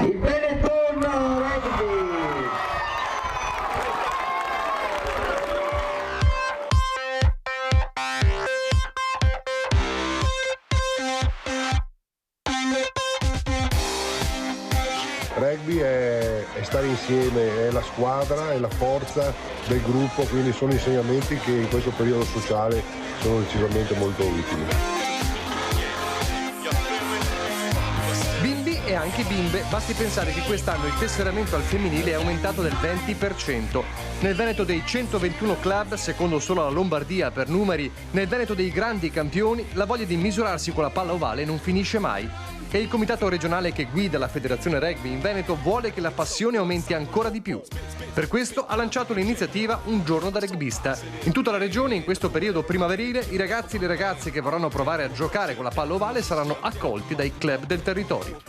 Il Benetton Rugby! Rugby è stare insieme, è la squadra, è la forza del gruppo, quindi sono insegnamenti che in questo periodo sociale sono decisamente molto utili. Bimbi e anche bimbe, basti pensare che quest'anno il tesseramento al femminile è aumentato del 20%. Nel Veneto dei 121 club, secondo solo la Lombardia per numeri, nel Veneto dei grandi campioni, la voglia di misurarsi con la palla ovale non finisce mai. E il comitato regionale che guida la Federazione Rugby in Veneto vuole che la passione aumenti ancora di più. Per questo ha lanciato l'iniziativa Un giorno da rugbista. In tutta la regione, in questo periodo primaverile, i ragazzi e le ragazze che vorranno provare a giocare con la palla ovale saranno accolti dai club del territorio.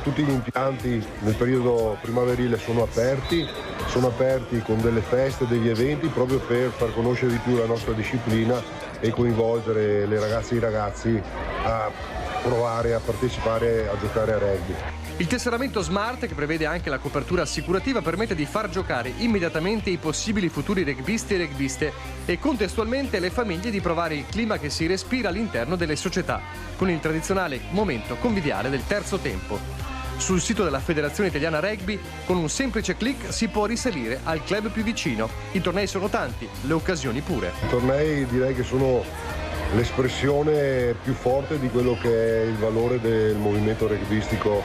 Tutti gli impianti nel periodo primaverile sono aperti con delle feste, degli eventi, proprio per far conoscere di più la nostra disciplina e coinvolgere le ragazze e i ragazzi a provare a partecipare a giocare a rugby. Il tesseramento Smart, che prevede anche la copertura assicurativa, permette di far giocare immediatamente i possibili futuri rugbisti e rugbiste e contestualmente le famiglie di provare il clima che si respira all'interno delle società, con il tradizionale momento conviviale del terzo tempo. Sul sito della Federazione Italiana Rugby, con un semplice clic si può risalire al club più vicino. I tornei sono tanti, le occasioni pure. I tornei direi che sono l'espressione più forte di quello che è il valore del movimento rugbistico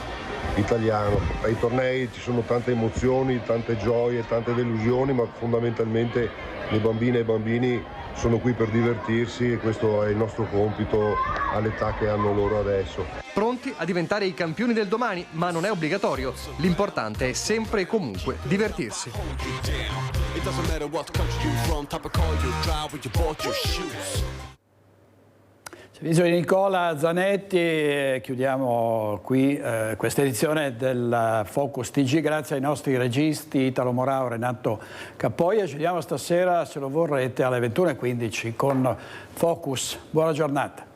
italiano. Ai tornei ci sono tante emozioni, tante gioie, tante delusioni, ma fondamentalmente le bambine e i bambini sono qui per divertirsi e questo è il nostro compito all'età che hanno loro adesso. Pronti a diventare i campioni del domani, ma non è obbligatorio. L'importante è sempre e comunque divertirsi. Servizio di Nicola Zanetti, chiudiamo qui questa edizione del Focus TG grazie ai nostri registi Italo Morao e Renato Cappoia. Ci vediamo stasera, se lo vorrete, alle 21:15 con Focus. Buona giornata.